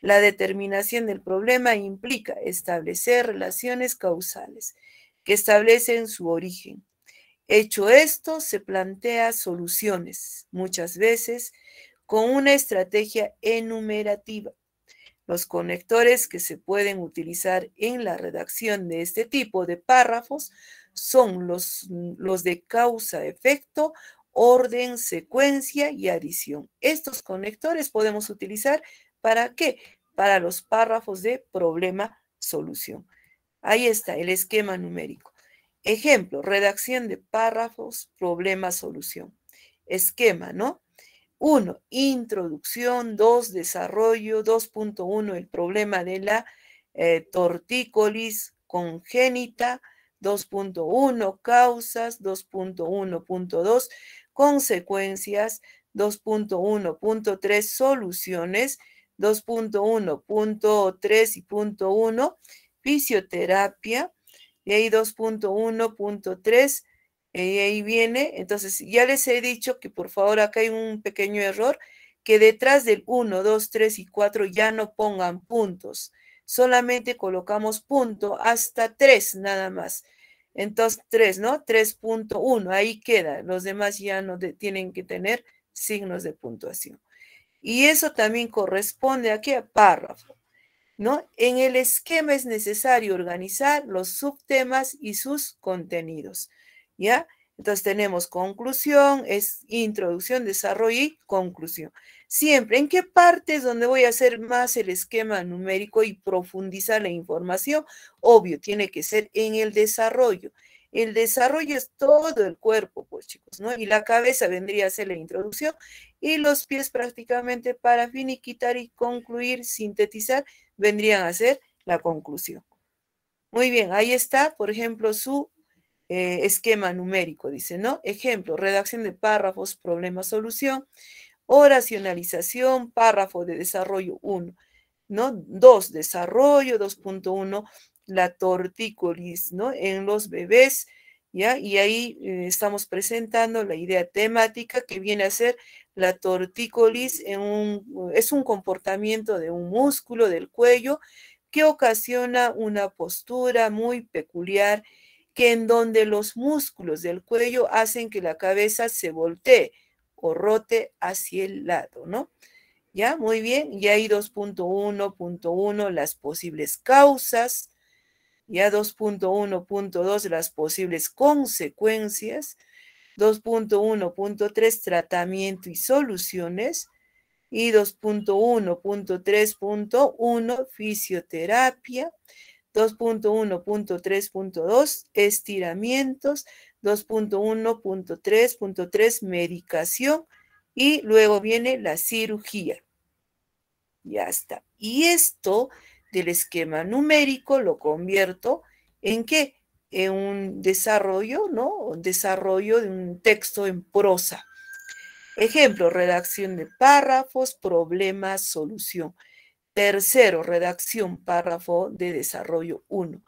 La determinación del problema implica establecer relaciones causales que establecen su origen. Hecho esto, se plantea soluciones, muchas veces con una estrategia enumerativa. Los conectores que se pueden utilizar en la redacción de este tipo de párrafos son los de causa-efecto, orden, secuencia y adición. Estos conectores podemos utilizar ¿para qué? Para los párrafos de problema-solución. Ahí está el esquema numérico. Ejemplo, redacción de párrafos, problema-solución. Esquema, ¿no? 1, introducción. 2, desarrollo. 2.1, el problema de la tortícolis congénita. 2.1 causas, 2.1.2 consecuencias, 2.1.3 soluciones, 2.1.3 y punto 1 fisioterapia, y ahí 2.1.3, y ahí viene. Entonces ya les he dicho que por favor acá hay un pequeño error, que detrás del 1, 2, 3 y 4 ya no pongan puntos, solamente colocamos punto hasta 3 nada más. Entonces 3, ¿no? 3.1, ahí queda, los demás ya no tienen que tener signos de puntuación. Y eso también corresponde aquí a párrafo, ¿no? En el esquema es necesario organizar los subtemas y sus contenidos, ¿ya? Entonces tenemos conclusión, es introducción, desarrollo y conclusión. Siempre, ¿en qué parte es donde voy a hacer más el esquema numérico y profundizar la información? Obvio, tiene que ser en el desarrollo. El desarrollo es todo el cuerpo, pues chicos, ¿no? Y la cabeza vendría a ser la introducción y los pies prácticamente para finiquitar y concluir, sintetizar, vendrían a ser la conclusión. Muy bien, ahí está, por ejemplo, su esquema numérico, dice, ¿no? Ejemplo, redacción de párrafos, problema, solución, oracionalización, párrafo de desarrollo 1, ¿no? 2, desarrollo, 2.1, la tortícolis, ¿no? En los bebés, ¿ya? Y ahí estamos presentando la idea temática que viene a ser la tortícolis, es un comportamiento de un músculo del cuello que ocasiona una postura muy peculiar, que en donde los músculos del cuello hacen que la cabeza se voltee o rote hacia el lado, ¿no? ¿Ya? Muy bien. Y ahí 2.1.1, las posibles causas. Ya 2.1.2, las posibles consecuencias. 2.1.3, tratamiento y soluciones. Y 2.1.3.1, fisioterapia. 2.1.3.2, estiramientos. 2.1.3.3, medicación. Y luego viene la cirugía. Ya está. Y esto del esquema numérico lo convierto en ¿qué? En un desarrollo, ¿no? Un desarrollo de un texto en prosa. Ejemplo, redacción de párrafos, problema, solución. Tercero, redacción, párrafo de desarrollo 1.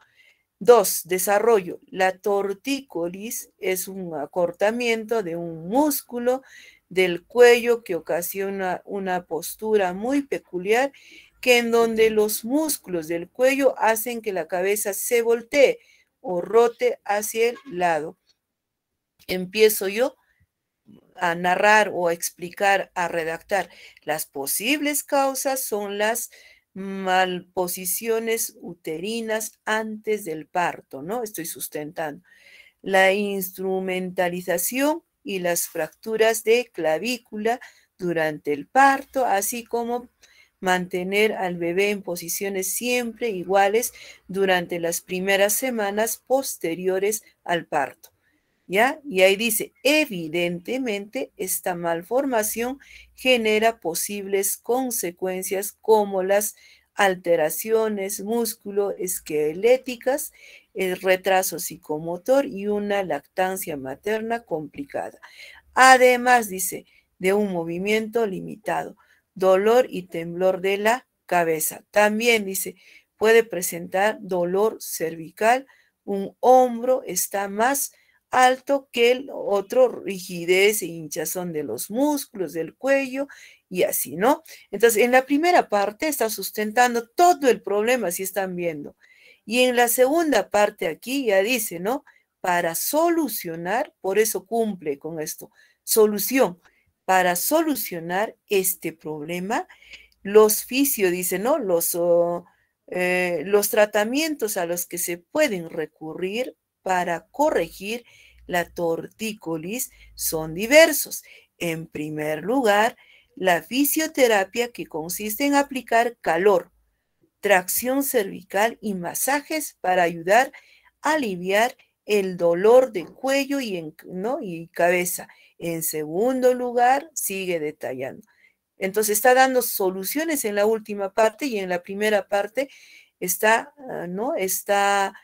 2, desarrollo. La tortícolis es un acortamiento de un músculo del cuello que ocasiona una postura muy peculiar, que en donde los músculos del cuello hacen que la cabeza se voltee o rote hacia el lado. Empiezo yo a narrar o a explicar, a redactar. Las posibles causas son las malposiciones uterinas antes del parto, ¿no? Estoy sustentando. La instrumentalización y las fracturas de clavícula durante el parto, así como mantener al bebé en posiciones siempre iguales durante las primeras semanas posteriores al parto. ¿Ya? Y ahí dice, evidentemente esta malformación genera posibles consecuencias como las alteraciones musculoesqueléticas, el retraso psicomotor y una lactancia materna complicada. Además, dice, de un movimiento limitado, dolor y temblor de la cabeza. También dice, puede presentar dolor cervical, un hombro está más alto que el otro, rigidez e hinchazón de los músculos del cuello y así, ¿no? Entonces, en la primera parte está sustentando todo el problema, si están viendo. Y en la segunda parte aquí ya dice, ¿no? Para solucionar, por eso cumple con esto, solución. Para solucionar este problema, los fisio, dice, ¿no? Los tratamientos a los que se pueden recurrir para corregir la tortícolis son diversos. En primer lugar, la fisioterapia, que consiste en aplicar calor, tracción cervical y masajes para ayudar a aliviar el dolor de cuello ¿no? y cabeza. En segundo lugar, sigue detallando. Entonces está dando soluciones en la última parte y en la primera parte está, ¿no? Está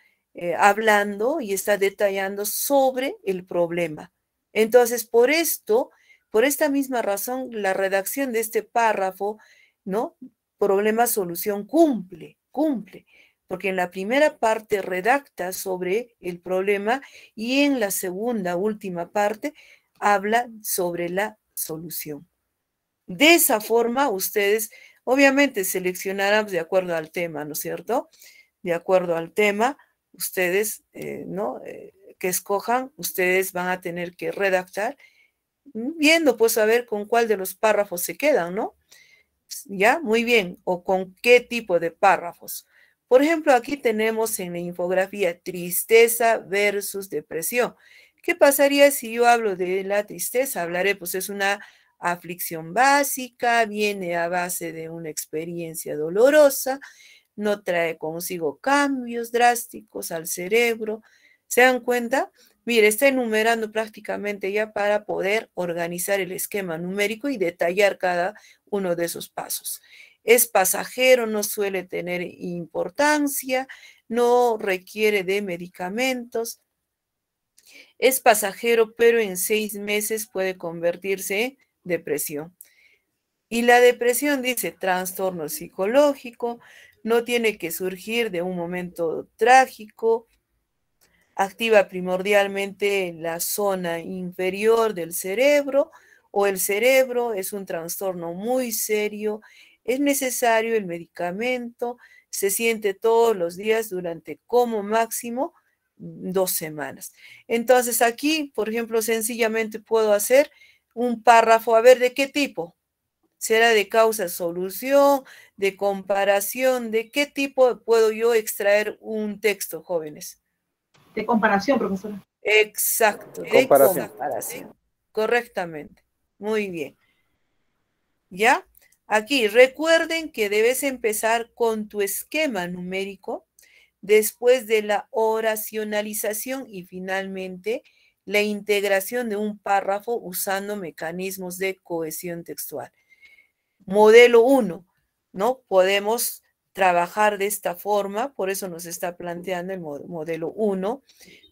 hablando y está detallando sobre el problema. Entonces, por esta misma razón, la redacción de este párrafo, ¿no? Problema, solución, cumple, porque en la primera parte redacta sobre el problema y en la segunda, última parte, habla sobre la solución. De esa forma, ustedes obviamente seleccionarán de acuerdo al tema, ¿no es cierto? De acuerdo al tema, ustedes, ¿no? Que escojan, ustedes van a tener que redactar, viendo pues a ver con cuál de los párrafos se quedan, ¿no? ¿Ya? Muy bien. O con qué tipo de párrafos. Por ejemplo, aquí tenemos en la infografía tristeza versus depresión. ¿Qué pasaría si yo hablo de la tristeza? Hablaré, pues es una aflicción básica, viene a base de una experiencia dolorosa, no trae consigo cambios drásticos al cerebro. ¿Se dan cuenta? Mire, está enumerando prácticamente ya para poder organizar el esquema numérico y detallar cada uno de esos pasos. Es pasajero, no suele tener importancia, no requiere de medicamentos. Es pasajero, pero en 6 meses puede convertirse en depresión. Y la depresión, dice, trastorno psicológico, no tiene que surgir de un momento trágico, activa primordialmente en la zona inferior del cerebro o el cerebro, es un trastorno muy serio, es necesario el medicamento, se siente todos los días durante como máximo 2 semanas. Entonces aquí, por ejemplo, sencillamente puedo hacer un párrafo, a ver, ¿de qué tipo? ¿Será de causa-solución, de comparación? ¿De qué tipo puedo yo extraer un texto, jóvenes? De comparación, profesora. Exacto, de Comparación. comparación. Correctamente. Muy bien. ¿Ya? Aquí recuerden que debes empezar con tu esquema numérico, después de la oracionalización y finalmente la integración de un párrafo usando mecanismos de cohesión textual. Modelo 1, ¿no? Podemos trabajar de esta forma, por eso nos está planteando el modelo 1.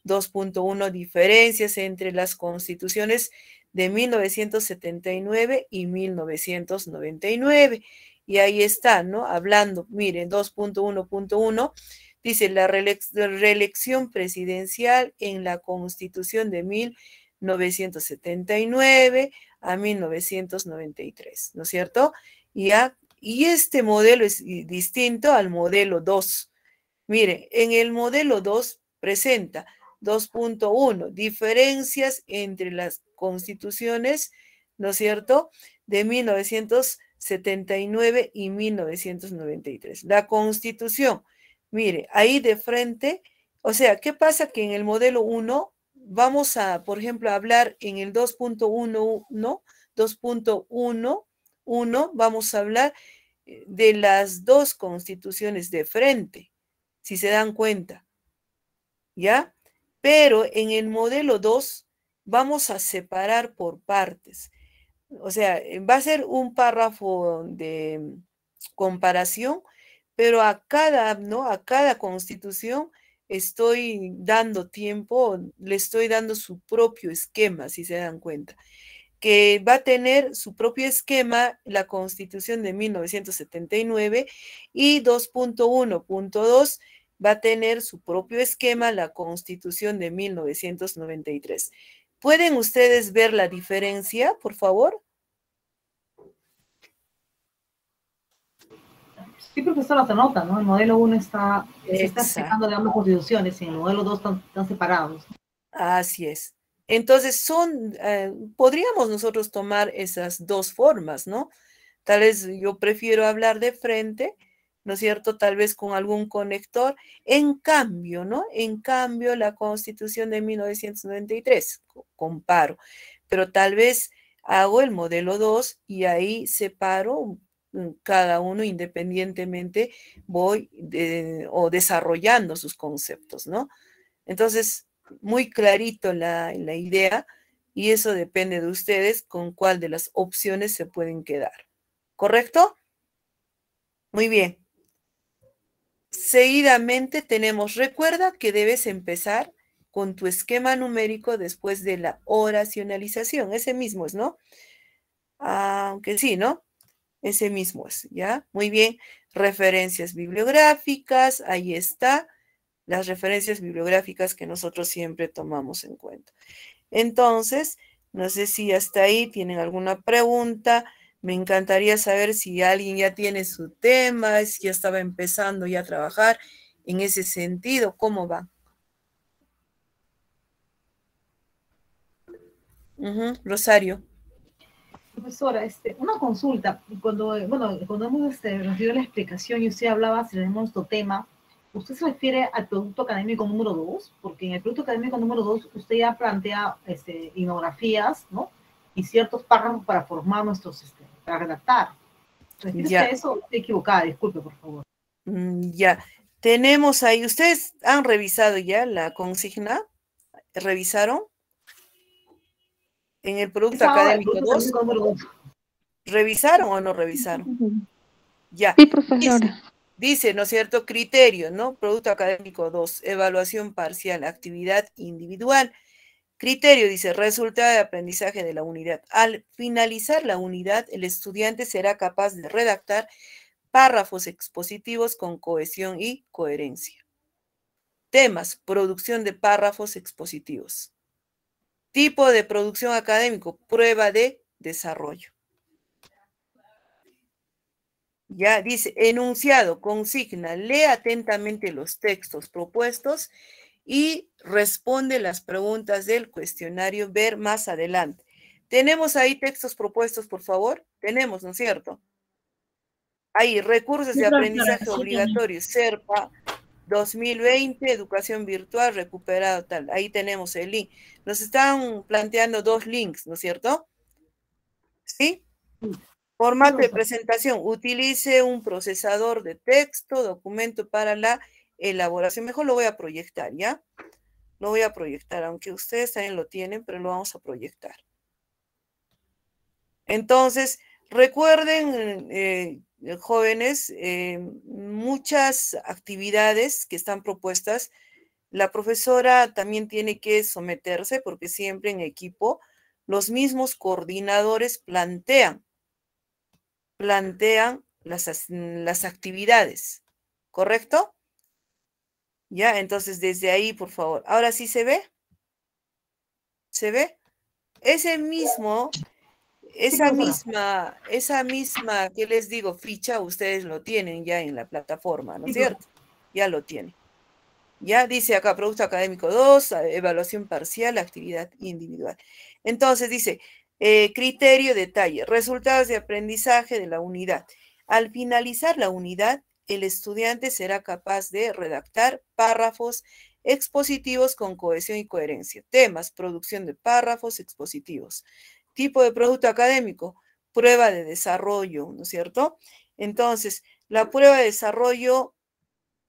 2.1, diferencias entre las constituciones de 1979 y 1999. Y ahí está, ¿no? Hablando, miren, 2.1.1 dice la reelección presidencial en la Constitución de 1979 a 1993, ¿no es cierto? Y este modelo es distinto al modelo 2. Mire, en el modelo 2 presenta 2.1, diferencias entre las constituciones, ¿no es cierto?, de 1979 y 1993. La constitución, mire, ahí de frente, o sea, ¿qué pasa? Que en el modelo 1 vamos a, por ejemplo, hablar en el 2.1, ¿no? 2.1, vamos a hablar de las dos constituciones de frente, si se dan cuenta, ¿ya? Pero en el modelo 2 vamos a separar por partes. O sea, va a ser un párrafo de comparación, pero a cada, ¿no? A cada constitución estoy dando tiempo, le estoy dando su propio esquema, si se dan cuenta, que va a tener su propio esquema la Constitución de 1979 y 2.1.2 va a tener su propio esquema la Constitución de 1993. ¿Pueden ustedes ver la diferencia, por favor? Sí, profesora, se nota, ¿no? El modelo 1 se está Exacto. explicando de ambas constituciones y en el modelo 2 están separados. Así es. Entonces podríamos nosotros tomar esas dos formas, ¿no? Tal vez yo prefiero hablar de frente, ¿no es cierto? Tal vez con algún conector. En cambio, ¿no? En cambio, la Constitución de 1993, comparo, pero tal vez hago el modelo 2 y ahí separo cada uno independientemente, voy o desarrollando sus conceptos, ¿no? Entonces, muy clarito la idea y eso depende de ustedes con cuál de las opciones se pueden quedar. ¿Correcto? Muy bien. Seguidamente tenemos, recuerda que debes empezar con tu esquema numérico después de la oracionalización. Ese mismo es, ¿no? Aunque sí, ¿no? Ese mismo es, ¿ya? Muy bien. Referencias bibliográficas, ahí está. Las referencias bibliográficas que nosotros siempre tomamos en cuenta. Entonces, no sé si hasta ahí tienen alguna pregunta. Me encantaría saber si alguien ya tiene su tema, si ya estaba empezando ya a trabajar en ese sentido. ¿Cómo va? Rosario. Profesora, una consulta. Cuando hemos recibido la explicación y usted hablaba sobre nuestro tema, ¿usted se refiere al producto académico número 2? Porque en el producto académico número 2 usted ya plantea infografías, ¿no? Y ciertos párrafos para formar para redactar. ¿Se refiere usted a eso? Estoy equivocada, disculpe, por favor. Ya. Tenemos ahí, ¿ustedes han revisado ya la consigna? ¿Revisaron? En el producto académico 2. ¿Revisaron o no revisaron? Ya. Sí, profesora. Dice, ¿no es cierto? Criterio, ¿no? Producto académico 2, evaluación parcial, actividad individual. Criterio, dice, resultado de aprendizaje de la unidad. Al finalizar la unidad, el estudiante será capaz de redactar párrafos expositivos con cohesión y coherencia. Temas, producción de párrafos expositivos. Tipo de producción académico, prueba de desarrollo. Ya dice, enunciado, consigna, lee atentamente los textos propuestos y responde las preguntas del cuestionario, ver más adelante. ¿Tenemos ahí textos propuestos, por favor? Tenemos, ¿no es cierto? Ahí, recursos de aprendizaje obligatorios, SERPA 2020, educación virtual, recuperado, tal. Ahí tenemos el link. Nos están planteando 2 links, ¿no es cierto? ¿Sí? Formato de presentación, utilice un procesador de texto, documento para la elaboración. Mejor lo voy a proyectar, ¿ya? Lo voy a proyectar, aunque ustedes también lo tienen, pero lo vamos a proyectar. Entonces, recuerden, jóvenes, muchas actividades que están propuestas, la profesora también tiene que someterse, porque siempre en equipo los mismos coordinadores plantean las actividades, ¿correcto? Ya, entonces desde ahí, por favor. Ahora sí se ve. ¿Se ve? Esa misma, ¿qué les digo? Ficha, ustedes lo tienen ya en la plataforma, ¿no es cierto? Ya lo tienen. Ya dice acá, producto académico 2, evaluación parcial, actividad individual. Entonces dice, criterio, detalle, resultados de aprendizaje de la unidad. Al finalizar la unidad, el estudiante será capaz de redactar párrafos expositivos con cohesión y coherencia. Temas, producción de párrafos expositivos. Tipo de producto académico, prueba de desarrollo, ¿no es cierto? Entonces, la prueba de desarrollo,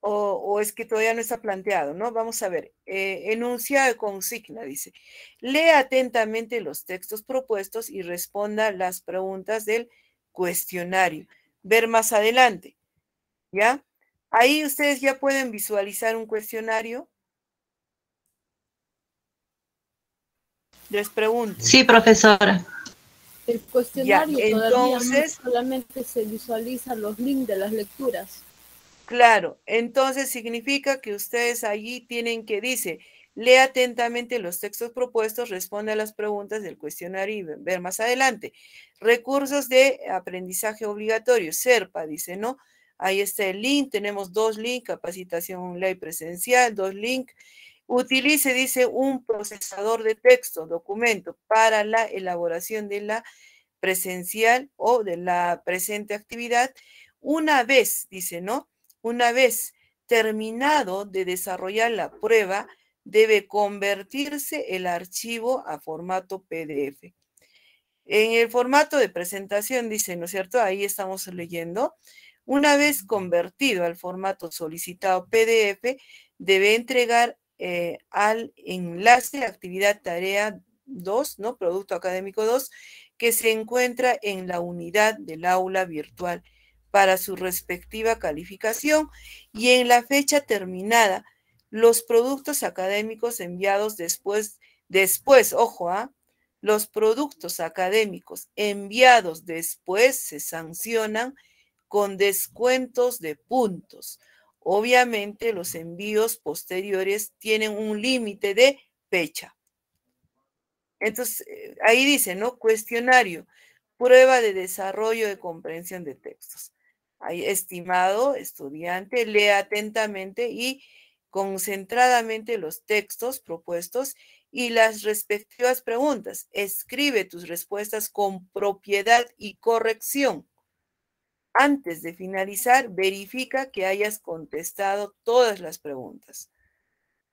o es que todavía no está planteado, ¿no? Vamos a ver, enunciado de consigna, dice, lee atentamente los textos propuestos y responda las preguntas del cuestionario. Ver más adelante, ¿ya? Ahí ustedes ya pueden visualizar un cuestionario. Les pregunto. Sí, profesora. El cuestionario ya, entonces, todavía solamente se visualizan los links de las lecturas. Claro, entonces significa que ustedes allí tienen que, dice, lee atentamente los textos propuestos, responde a las preguntas del cuestionario y ver más adelante. Recursos de aprendizaje obligatorio, SERPA, dice, ¿no? Ahí está el link, tenemos 2 links, capacitación online presencial, 2 links. Utilice, dice, un procesador de texto, documento, para la elaboración de la presencial o de la presente actividad. Una vez, dice, ¿no? Una vez terminado de desarrollar la prueba, debe convertirse el archivo a formato PDF. En el formato de presentación, dice, ¿no es cierto? Ahí estamos leyendo. Una vez convertido al formato solicitado PDF, debe entregar al enlace actividad tarea 2, ¿no? Producto académico 2, que se encuentra en la unidad del aula virtual para su respectiva calificación y en la fecha terminada. Los productos académicos enviados después, ojo, los productos académicos enviados después se sancionan con descuentos de puntos. Obviamente los envíos posteriores tienen un límite de fecha. Entonces, ahí dice, ¿no? Cuestionario, prueba de desarrollo de comprensión de textos. Ahí, estimado estudiante, lea atentamente y concentradamente los textos propuestos y las respectivas preguntas. Escribe tus respuestas con propiedad y corrección. Antes de finalizar, verifica que hayas contestado todas las preguntas.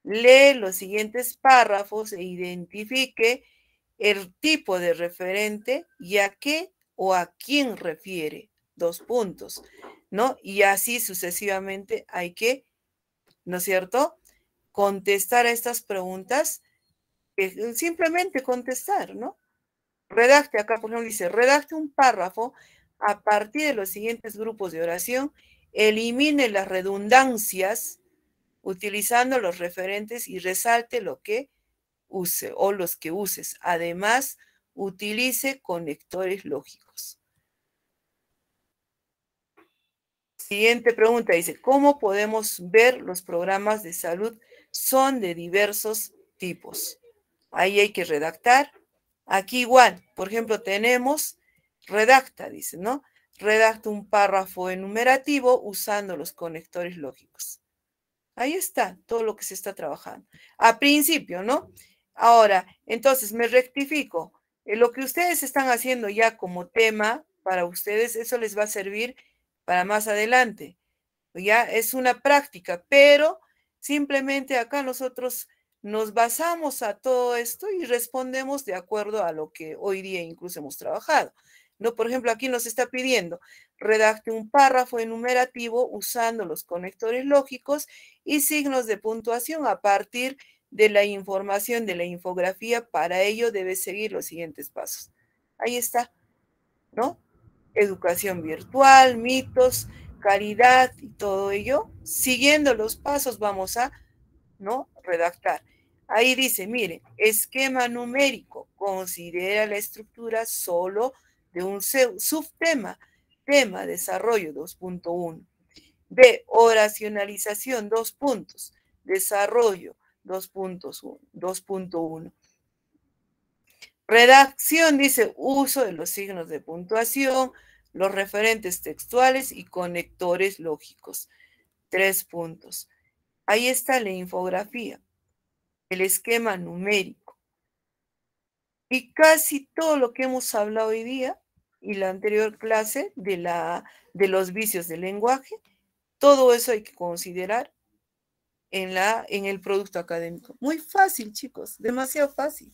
Lee los siguientes párrafos e identifique el tipo de referente y a qué o a quién refiere. 2 puntos, ¿no? Y así sucesivamente hay que, ¿no es cierto?, contestar a estas preguntas, simplemente contestar, ¿no? Redacte, acá por ejemplo dice, redacte un párrafo a partir de los siguientes grupos de oración, elimine las redundancias utilizando los referentes y resalte lo que use o los que uses. Además, utilice conectores lógicos. Siguiente pregunta dice, ¿cómo podemos ver los programas de salud? Son de diversos tipos. Ahí hay que redactar. Aquí igual, por ejemplo, tenemos, redacta, dice, ¿no? Redacta un párrafo enumerativo usando los conectores lógicos. Ahí está todo lo que se está trabajando. A principio, ¿no? Ahora, entonces me rectifico. Lo que ustedes están haciendo ya como tema para ustedes, eso les va a servir para más adelante. Ya es una práctica, pero simplemente acá nosotros nos basamos a todo esto y respondemos de acuerdo a lo que hoy día incluso hemos trabajado. ¿No? Por ejemplo, aquí nos está pidiendo, redacte un párrafo enumerativo usando los conectores lógicos y signos de puntuación a partir de la información de la infografía. Para ello debe seguir los siguientes pasos. Ahí está, ¿no? Educación virtual, mitos, calidad y todo ello. Siguiendo los pasos vamos a, ¿no?, redactar. Ahí dice, mire, esquema numérico, considera la estructura solo de un subtema, tema desarrollo 2.1. B, oracionalización 2 puntos, desarrollo 2.1. Redacción dice uso de los signos de puntuación, los referentes textuales y conectores lógicos. 3 puntos. Ahí está la infografía, el esquema numérico. Y casi todo lo que hemos hablado hoy día y la anterior clase de los vicios del lenguaje, todo eso hay que considerar en el producto académico. Muy fácil, chicos, demasiado fácil.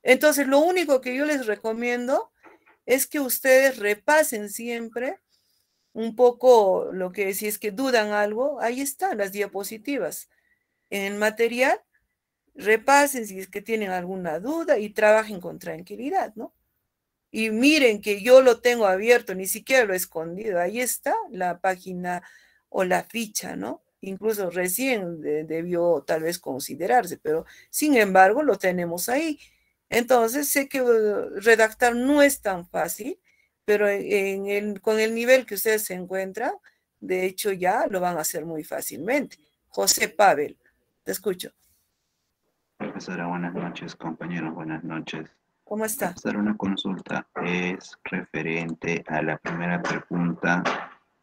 Entonces, lo único que yo les recomiendo es que ustedes repasen siempre un poco lo que, si es que dudan algo, ahí están las diapositivas. En el material, repasen si es que tienen alguna duda y trabajen con tranquilidad, ¿no? Y miren que yo lo tengo abierto, ni siquiera lo he escondido. Ahí está la página o la ficha, ¿no? Incluso recién debió tal vez considerarse, pero sin embargo lo tenemos ahí. Entonces sé que redactar no es tan fácil, pero con el nivel que ustedes se encuentran, de hecho ya lo van a hacer muy fácilmente. José Pavel, te escucho. Profesora, buenas noches. Compañeros, buenas noches. ¿Cómo está? Hacer una consulta es referente a la primera pregunta,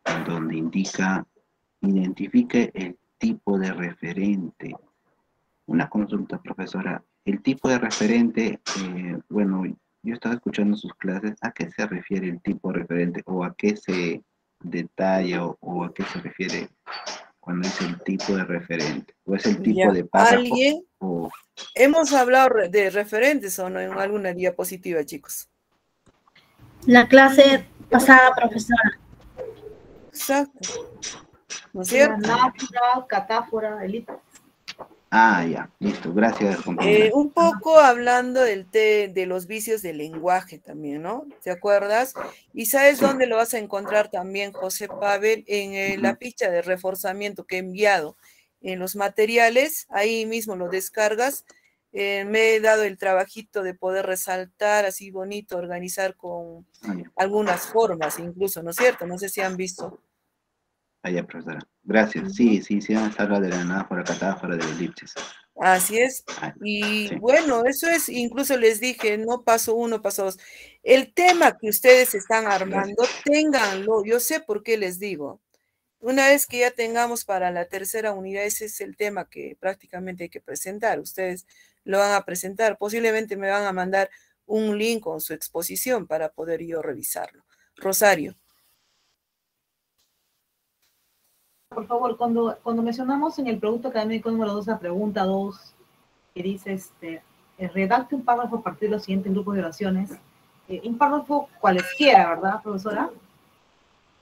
en donde indica, identifique el tipo de referente. Una consulta, profesora. El tipo de referente, bueno, yo estaba escuchando sus clases, ¿a qué se refiere el tipo de referente? ¿O a qué se detalla o a qué se refiere cuando dice el tipo de referente? ¿O es el tipo de párrafo? ¿Alguien? O... ¿Hemos hablado de referentes o no en alguna diapositiva, chicos? La clase pasada, profesora. Exacto. ¿No es cierto? Anáfora, catáfora, elipsis. Ah, ya, listo. Gracias, compañera. Un poco hablando de los vicios del lenguaje también, ¿no? ¿Te acuerdas? ¿Y sabes Sí. dónde lo vas a encontrar también, José Pavel? En la ficha de reforzamiento que he enviado en los materiales, ahí mismo lo descargas. Me he dado el trabajito de poder resaltar así bonito, organizar con algunas formas incluso, ¿no es cierto? No sé si han visto. Allá, profesora. Gracias. Sí, vamos a hablar de la anáfora, catáfora, de la elipsis. Así es. Y bueno, eso es, incluso les dije, no paso uno, paso dos. El tema que ustedes están armando, ténganlo. Yo sé por qué les digo. Una vez que ya tengamos para la tercera unidad, ese es el tema que prácticamente hay que presentar. Ustedes lo van a presentar. Posiblemente me van a mandar un link con su exposición para poder yo revisarlo. Rosario. Por favor, cuando mencionamos en el producto académico número 2, la pregunta 2, que dice, redacte un párrafo a partir de los siguientes grupos de oraciones, un párrafo cualesquiera, ¿verdad, profesora?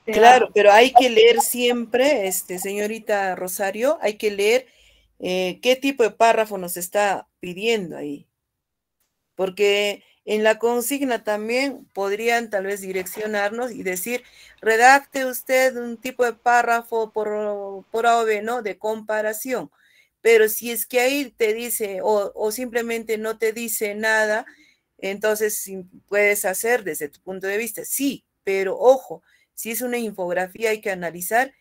Claro, pero hay que leer siempre, señorita Rosario, hay que leer qué tipo de párrafo nos está pidiendo ahí. Porque en la consigna también podrían tal vez direccionarnos y decir, redacte usted un tipo de párrafo por A o B, ¿no? De comparación. Pero si es que ahí te dice o simplemente no te dice nada, entonces puedes hacer desde tu punto de vista. Sí, pero ojo, si es una infografía hay que analizar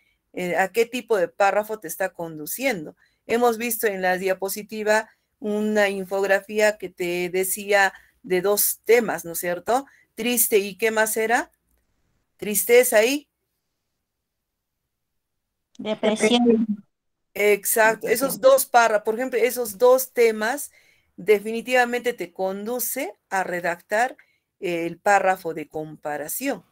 a qué tipo de párrafo te está conduciendo. Hemos visto en la diapositiva una infografía que te decía de dos temas, ¿no es cierto? Triste y ¿qué más era? Tristeza y Depresión. exacto, esos dos párrafos, por ejemplo, esos dos temas definitivamente te conduce a redactar el párrafo de comparación.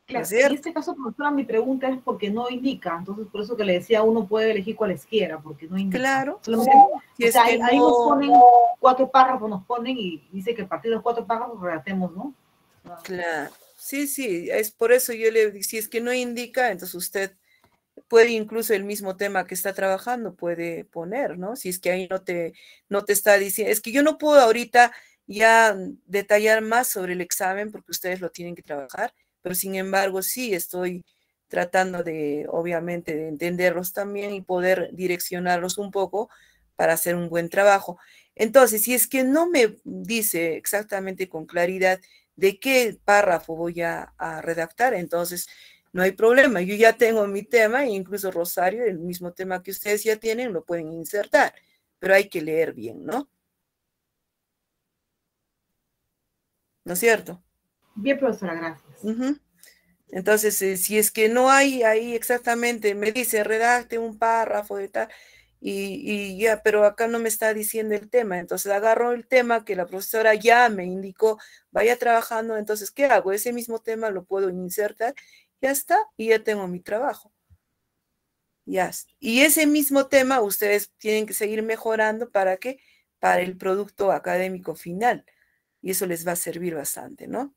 Claro, ¿No es en este caso, profesora, mi pregunta es porque no indica, entonces por eso que le decía, uno puede elegir cualesquiera, porque no indica. Claro. Solamente, Si o sea, es que ahí no... nos ponen 4 párrafos, nos ponen y dice que a partir de los 4 párrafos redactemos, ¿no? Claro, sí, es por eso yo le digo, si es que no indica, entonces usted puede incluso el mismo tema que está trabajando, puede poner, ¿no? Si es que ahí no te está diciendo, es que yo no puedo ahorita ya detallar más sobre el examen porque ustedes lo tienen que trabajar, pero sin embargo sí estoy tratando de, obviamente, de entenderlos también y poder direccionarlos un poco para hacer un buen trabajo. Entonces, si es que no me dice exactamente con claridad de qué párrafo voy a redactar, entonces no hay problema. Yo ya tengo mi tema e incluso Rosario, el mismo tema que ustedes ya tienen, lo pueden insertar, pero hay que leer bien, ¿no? ¿No es cierto? Bien, profesora, gracias. Entonces, si es que no hay ahí exactamente, me dice, redacte un párrafo de tal, y ya, pero acá no me está diciendo el tema, entonces agarro el tema que la profesora ya me indicó, vaya trabajando, entonces, ¿qué hago? Ese mismo tema lo puedo insertar, ya está, y ya tengo mi trabajo. Ya. Y ese mismo tema ustedes tienen que seguir mejorando ¿para qué? Para el producto académico final. Y eso les va a servir bastante, ¿no?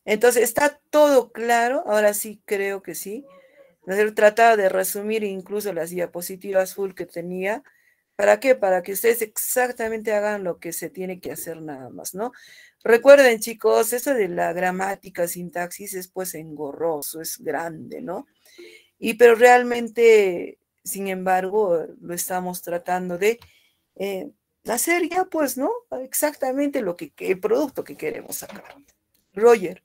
Entonces, ¿está todo claro? Ahora sí creo que sí. He tratado de resumir incluso las diapositivas full que tenía. ¿Para qué? Para que ustedes exactamente hagan lo que se tiene que hacer nada más, ¿no? Recuerden, chicos, eso de la gramática, sintaxis es pues engorroso, es grande, ¿no? Pero realmente, sin embargo, lo estamos tratando de hacer ya, pues, ¿no? Exactamente el producto que queremos sacar. Roger.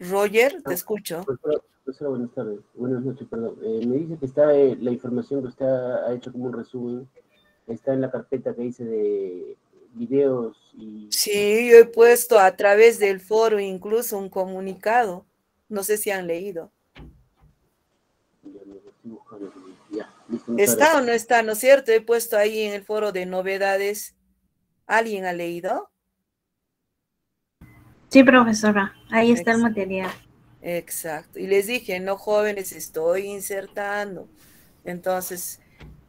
Roger, te escucho. Profesora, buenas tardes. Buenas noches, perdón. Me dice que está la información que usted ha hecho como un resumen, está en la carpeta que dice de videos y... Sí, yo he puesto a través del foro incluso un comunicado. No sé si han leído. Ya, listo, ¿Está o no está? ¿No es cierto? He puesto ahí en el foro de novedades. ¿Alguien ha leído? Sí, profesora, ahí está el material. Exacto. Y les dije, no, jóvenes, estoy insertando. Entonces,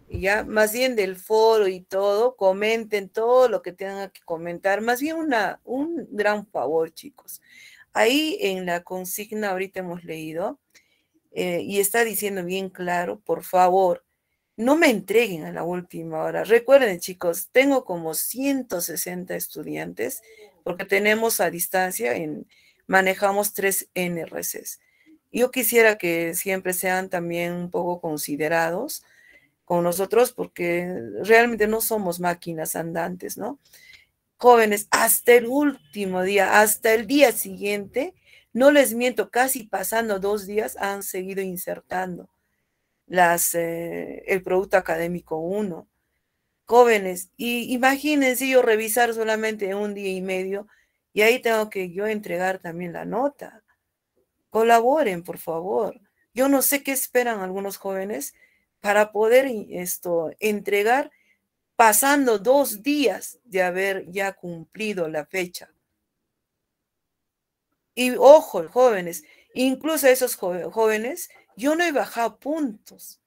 ya más bien del foro y todo, comenten todo lo que tengan que comentar. Más bien un gran favor, chicos. Ahí en la consigna ahorita hemos leído, y está diciendo bien claro, por favor, no me entreguen a la última hora. Recuerden, chicos, tengo como 160 estudiantes, porque tenemos a distancia, manejamos 3 NRCs. Yo quisiera que siempre sean también un poco considerados con nosotros, porque realmente no somos máquinas andantes, ¿no? Jóvenes, hasta el último día, hasta el día siguiente, no les miento, casi pasando 2 días, han seguido insertando el producto académico 1. Jóvenes, y imagínense yo revisar solamente 1 día y medio, y ahí tengo que yo entregar también la nota. Colaboren, por favor. Yo no sé qué esperan algunos jóvenes para poder entregar pasando 2 días de haber ya cumplido la fecha. Y ojo, jóvenes, incluso esos jóvenes, yo no he bajado puntos.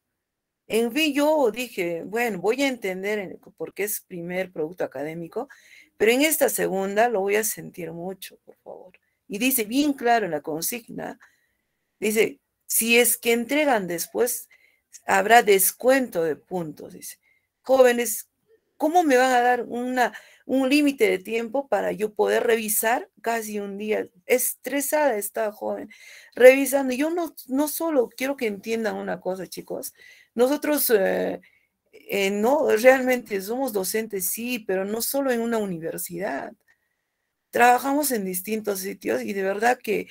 En fin, yo dije, bueno, voy a entender porque es primer producto académico, pero en esta segunda lo voy a sentir mucho, por favor. Y dice bien claro en la consigna, dice, si es que entregan después, habrá descuento de puntos, dice. Jóvenes, ¿cómo me van a dar un límite de tiempo para yo poder revisar casi un día? Estresada esta joven, revisando. Yo no solo quiero que entiendan una cosa, chicos. Nosotros no, realmente somos docentes, sí, pero no solo en una universidad. Trabajamos en distintos sitios y de verdad que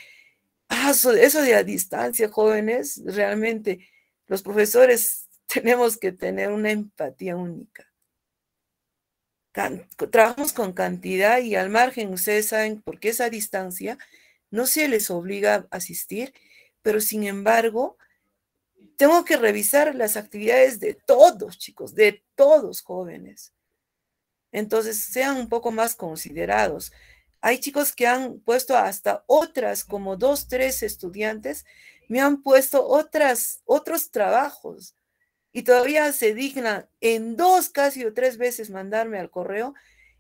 eso de la distancia, jóvenes, realmente los profesores tenemos que tener una empatía única. Trabajamos con cantidad y al margen, ustedes saben, porque esa distancia no se les obliga a asistir, pero sin embargo, tengo que revisar las actividades de todos, chicos, de todos jóvenes. Entonces, sean un poco más considerados. Hay chicos que han puesto hasta otras, como 2, 3 estudiantes, me han puesto otros trabajos y todavía se dignan en 2 casi o 3 veces mandarme al correo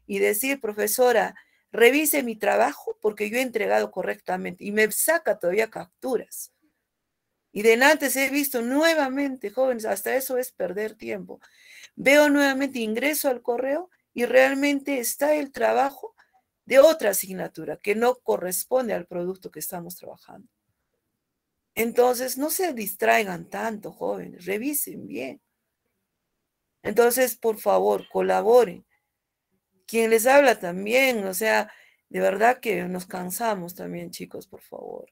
y decir, profesora, revise mi trabajo porque yo he entregado correctamente y me saca todavía capturas. Y de antes he visto nuevamente, jóvenes, hasta eso es perder tiempo. Veo nuevamente, ingreso al correo y realmente está el trabajo de otra asignatura que no corresponde al producto que estamos trabajando. Entonces, no se distraigan tanto, jóvenes, revisen bien. Entonces, por favor, colaboren. Quien les habla también, o sea, de verdad que nos cansamos también, chicos, por favor.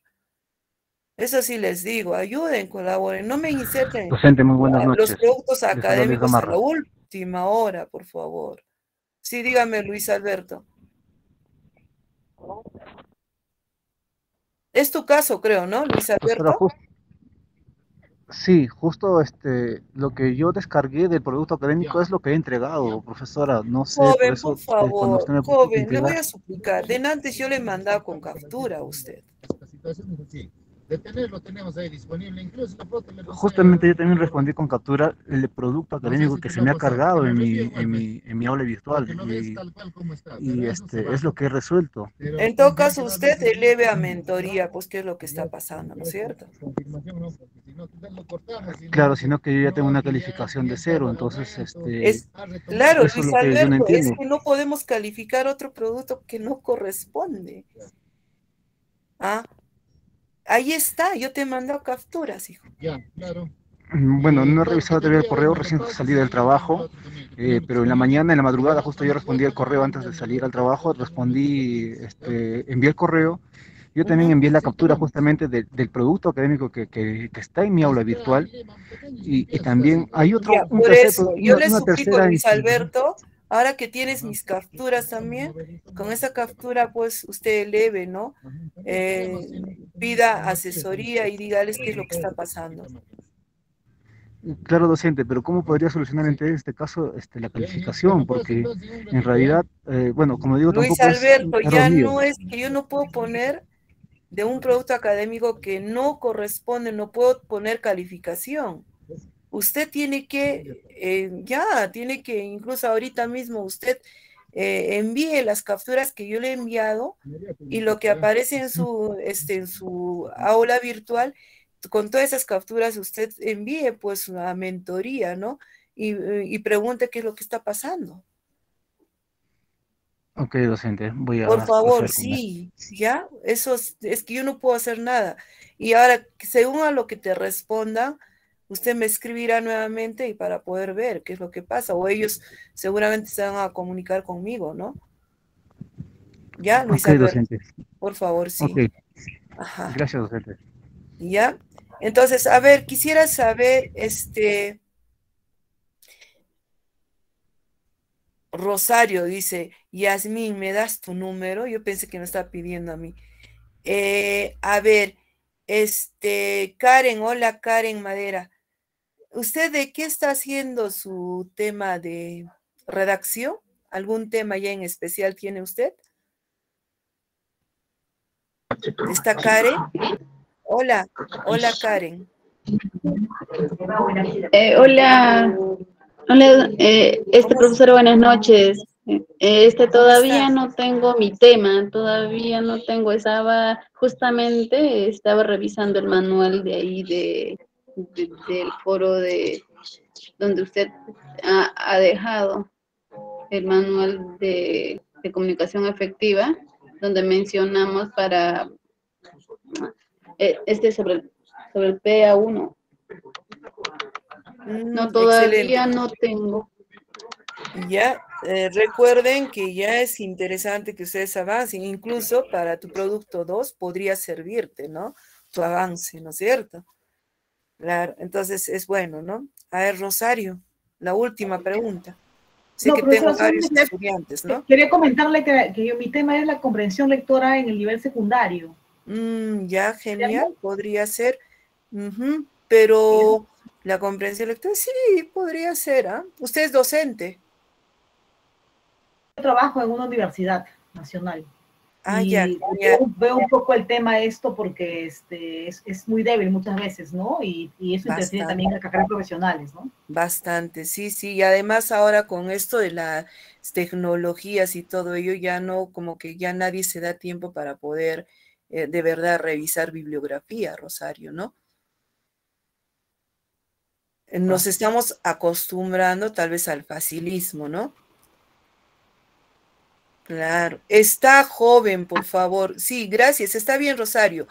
Eso sí les digo, ayuden, colaboren, no me inserten Docente, muy buenas noches. los productos Les habla Luis académicos a Gamarra. la última hora, por favor. Sí, dígame, Luis Alberto. Es tu caso, creo, ¿no, Luis Alberto? Sí, justo lo que yo descargué del producto académico es lo que he entregado, profesora. No sé, por Joven, eso por cuando favor, usted me joven, le voy entregar, a suplicar. De antes yo le he mandado con captura a usted. La situación es así. De tenerlo tenemos ahí disponible, incluso la foto le justamente yo también respondí con captura el producto académico que se me ha cargado en mi aula virtual y es lo que he resuelto. En todo caso, usted eleve a mentoría, pues qué es lo que está pasando, ¿no es cierto? Claro, sino que yo ya tengo una calificación de 0, entonces Claro, eso es Luis lo que yo no Alberto, es entiendo. que no podemos calificar otro producto que no corresponde. ¿Ah? Ahí está, yo te he mandado capturas, hijo. Ya, claro. Bueno, no he revisado todavía el correo, recién salí del trabajo, pero en la mañana, en la madrugada, justo yo respondí el correo antes de salir al trabajo, envié el correo. Yo también envié la captura justamente del producto académico que está en mi aula virtual y también hay otro, Ya, un por tercer, eso, yo le una suplico, tercera Luis Alberto, ahora que tienes mis capturas también, con esa captura, pues, usted eleve, ¿no? Pida asesoría y dígales qué es lo que está pasando. Claro, docente, pero ¿cómo podría solucionar en este caso la calificación? Porque en realidad, bueno, como digo, Luis tampoco es Alberto, error ya mío. no es que yo no puedo poner de un producto académico que no corresponde, no puedo poner calificación. Usted tiene que, tiene que, incluso ahorita mismo usted envíe las capturas que yo le he enviado y lo que aparece en su aula virtual, con todas esas capturas usted envíe pues a mentoría, ¿no? Y pregunte qué es lo que está pasando. Ok, docente, voy a Por favor, proceder con eso. sí, ¿ya? Eso es que yo no puedo hacer nada. Y ahora, según a lo que te responda, usted me escribirá nuevamente y para poder ver qué es lo que pasa. O ellos seguramente se van a comunicar conmigo, ¿no? ¿Ya, Luis Ok, Alberto? docente. Por favor, sí. Ok, Ajá. gracias, docente. ¿Ya? Entonces, a ver, quisiera saber, Rosario dice, Yasmín, ¿me das tu número? Yo pensé que me estaba pidiendo a mí. A ver, Karen, hola Karen Madera. ¿Usted de qué está haciendo su tema de redacción? ¿Algún tema ya en especial tiene usted? ¿Está Karen? Hola, hola Karen. Hola, hola, profesor, buenas noches. Todavía no tengo mi tema, todavía no tengo, estaba revisando el manual de ahí del foro donde usted ha dejado el manual de comunicación efectiva, donde mencionamos sobre el PA1. No, todavía Excelente. no tengo. Ya, recuerden que ya es interesante que ustedes avancen, incluso para tu producto 2 podría servirte, ¿no? Tu avance, ¿no es cierto? Claro, entonces es bueno, ¿no? A ver, Rosario, la última pregunta. Sé No, que profesora, tengo varios solamente estudiantes, ¿no? quería comentarle que mi tema es la comprensión lectora en el nivel secundario. Ya, genial, podría ser. Pero la comprensión lectora, sí, podría ser, ¿ah? Usted es docente. Yo trabajo en una universidad nacional. Ya, Y ya. veo un poco el tema esto porque es muy débil muchas veces, ¿no? Y eso interfiere también en las carreras profesionales, ¿no? Bastante, sí, sí. Y además ahora con esto de las tecnologías y todo ello, ya no, como que ya nadie se da tiempo para poder de verdad revisar bibliografía, Rosario, ¿no? Nos estamos acostumbrando tal vez al facilismo, ¿no? Claro. Está joven, por favor. Sí, gracias. Está bien, Rosario.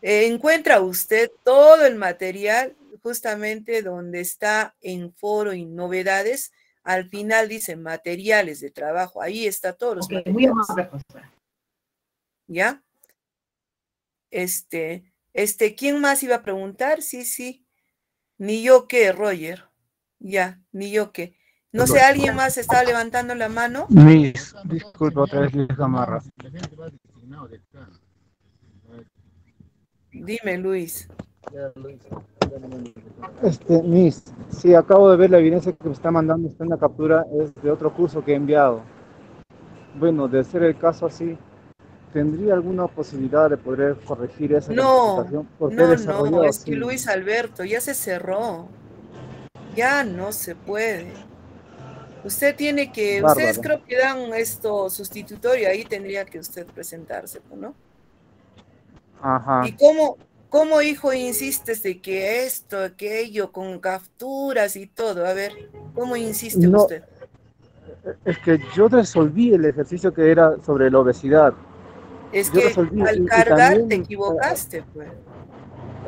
Encuentra usted todo el material justamente donde está en foro y novedades. Al final dice materiales de trabajo. Ahí está todos los materiales. Muy amable, profesora. ¿Ya? ¿Quién más iba a preguntar? Sí, sí. Ni yo qué, Roger. Ya, ni yo qué. No sé, ¿alguien más está levantando la mano? Miss, disculpa, otra vez Luis Gamarra. Dime, Luis. Miss, sí, acabo de ver la evidencia que me está mandando usted en la captura, es de otro curso que he enviado. Bueno, de ser el caso así, ¿tendría alguna posibilidad de poder corregir esa calificación? Porque he desarrollado es que así. Luis Alberto ya se cerró. Ya no se puede. Usted tiene que, ustedes Bárbaro. creo que dan esto sustitutorio, ahí tendría que usted presentarse, ¿no? Ajá. ¿Y cómo hijo insistes de que esto, aquello, con capturas y todo? A ver, ¿cómo insiste No, usted? es que yo resolví el ejercicio que era sobre la obesidad. Es Yo que resolví al y cargar te también equivocaste, pues.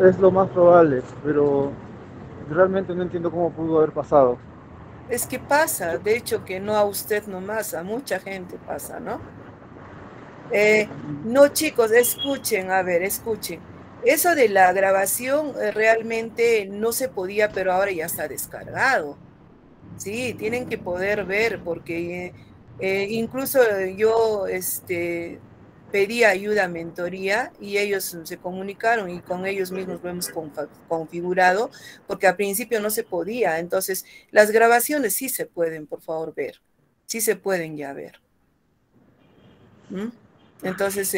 es lo más probable, pero realmente no entiendo cómo pudo haber pasado. Es que pasa, de hecho que no a usted nomás, a mucha gente pasa, ¿no? No, chicos, escuchen, a ver, escuchen. Eso de la grabación realmente no se podía, pero ahora ya está descargado. Sí, tienen que poder ver, porque incluso yo pedí ayuda, mentoría, y ellos se comunicaron y con ellos mismos lo hemos configurado, porque al principio no se podía. Entonces, las grabaciones sí se pueden, por favor, ver. Sí se pueden ya ver. Entonces,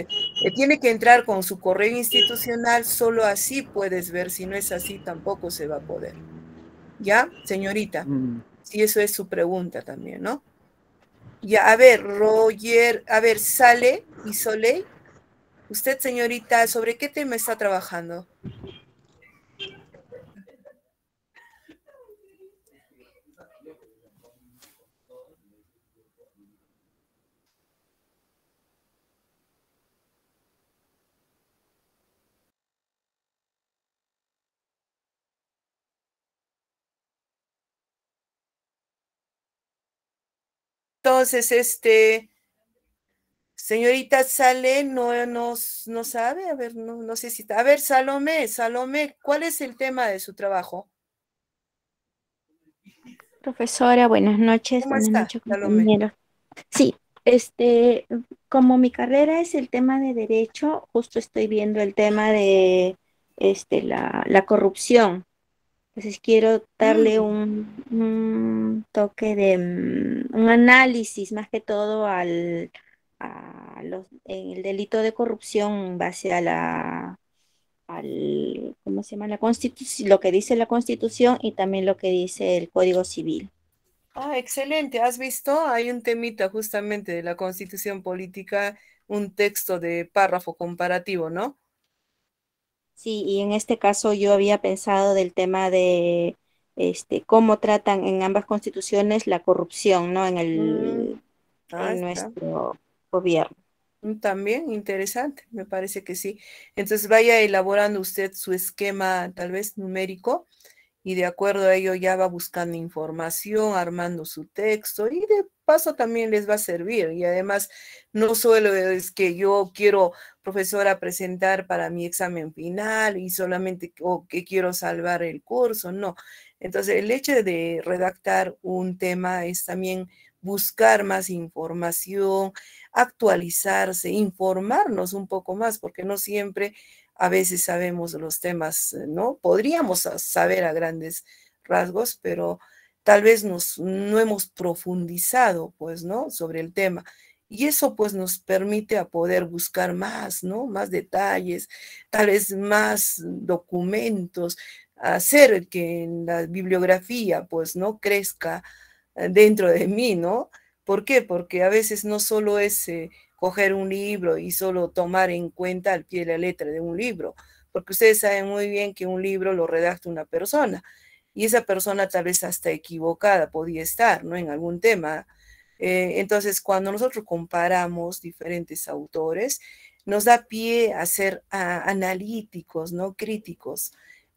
tiene que entrar con su correo institucional, solo así puedes ver, si no es así tampoco se va a poder. ¿Ya, señorita? Si eso es su pregunta también, ¿no? Ya, a ver, Roger, a ver, Sale y Soleil, usted, señorita, ¿sobre qué tema está trabajando? Entonces, señorita Sale, no sabe, a ver, no sé si, a ver, Salomé, ¿cuál es el tema de su trabajo? Profesora, buenas noches, ¿Cómo está, Salomé? compañeros. Sí, como mi carrera es el tema de derecho, justo estoy viendo el tema de la corrupción. Entonces quiero darle un toque de un análisis más que todo en el delito de corrupción en base a ¿cómo se llama? La Constitución, lo que dice la Constitución y también lo que dice el Código Civil. Ah, excelente. ¿Has visto? Hay un temita justamente de la Constitución Política, un texto de párrafo comparativo, ¿no? Sí, y en este caso yo había pensado del tema de cómo tratan en ambas constituciones la corrupción, ¿no? En Está. nuestro gobierno. También interesante, me parece que sí. Entonces vaya elaborando usted su esquema tal vez numérico y de acuerdo a ello ya va buscando información, armando su texto y de paso también les va a servir. Y además no solo es que yo quiero, profesora, presentar para mi examen final y solamente o que quiero salvar el curso, no. Entonces el hecho de redactar un tema es también buscar más información, actualizarse, informarnos un poco más, porque no siempre a veces sabemos los temas, ¿no? Podríamos saber a grandes rasgos, pero tal vez no hemos profundizado, pues, ¿no? Sobre el tema. Y eso, pues, nos permite a poder buscar más, ¿no? Más detalles, tal vez más documentos, hacer que la bibliografía, pues, ¿no? Crezca dentro de mí, ¿no? ¿Por qué? Porque a veces no solo es coger un libro y solo tomar en cuenta al pie de la letra de un libro, porque ustedes saben muy bien que un libro lo redacta una persona y esa persona tal vez hasta equivocada podía estar, ¿no? En algún tema. Entonces, cuando nosotros comparamos diferentes autores, nos da pie a ser analíticos, ¿no? Críticos.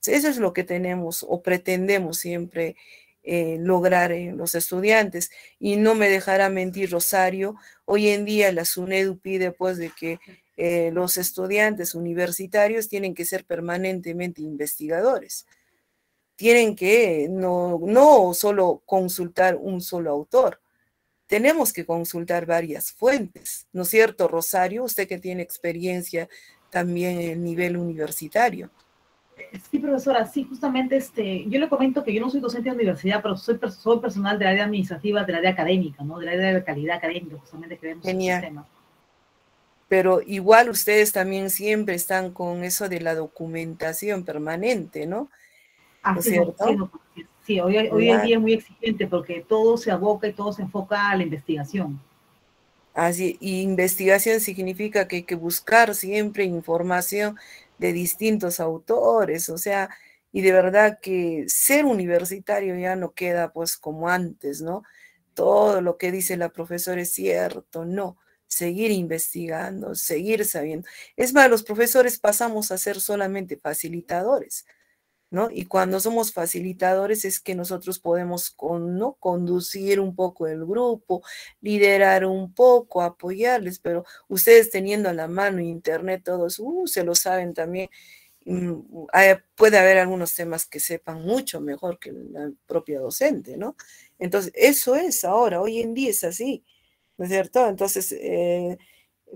Eso es lo que tenemos o pretendemos siempre lograr en los estudiantes. Y no me dejará mentir Rosario, hoy en día la SUNEDU pide pues de que los estudiantes universitarios tienen que ser permanentemente investigadores. Tienen que no solo consultar un solo autor, tenemos que consultar varias fuentes, ¿no es cierto, Rosario? Usted que tiene experiencia también en el nivel universitario. Sí, profesora, sí, justamente yo le comento que yo no soy docente de universidad, pero soy personal del área administrativa, del área académica, ¿no? Del área de calidad académica, justamente que vemos el sistema. Pero igual ustedes también siempre están con eso de la documentación permanente, ¿no? ¿No es cierto? Sí, hoy el día es muy exigente porque todo se aboca y todo se enfoca a la investigación. Así, y investigación significa que hay que buscar siempre información de distintos autores, o sea, y de verdad que ser universitario ya no queda pues como antes, ¿no? Todo lo que dice la profesora es cierto, no, seguir investigando, seguir sabiendo. Es más, los profesores pasamos a ser solamente facilitadores, ¿no? Y cuando somos facilitadores es que nosotros podemos ¿no? conducir un poco el grupo, liderar un poco, apoyarles, pero ustedes teniendo a la mano internet todos, se lo saben también. Puede haber algunos temas que sepan mucho mejor que la propia docente, ¿no? Entonces, eso es ahora, hoy en día es así, ¿no es cierto? Entonces,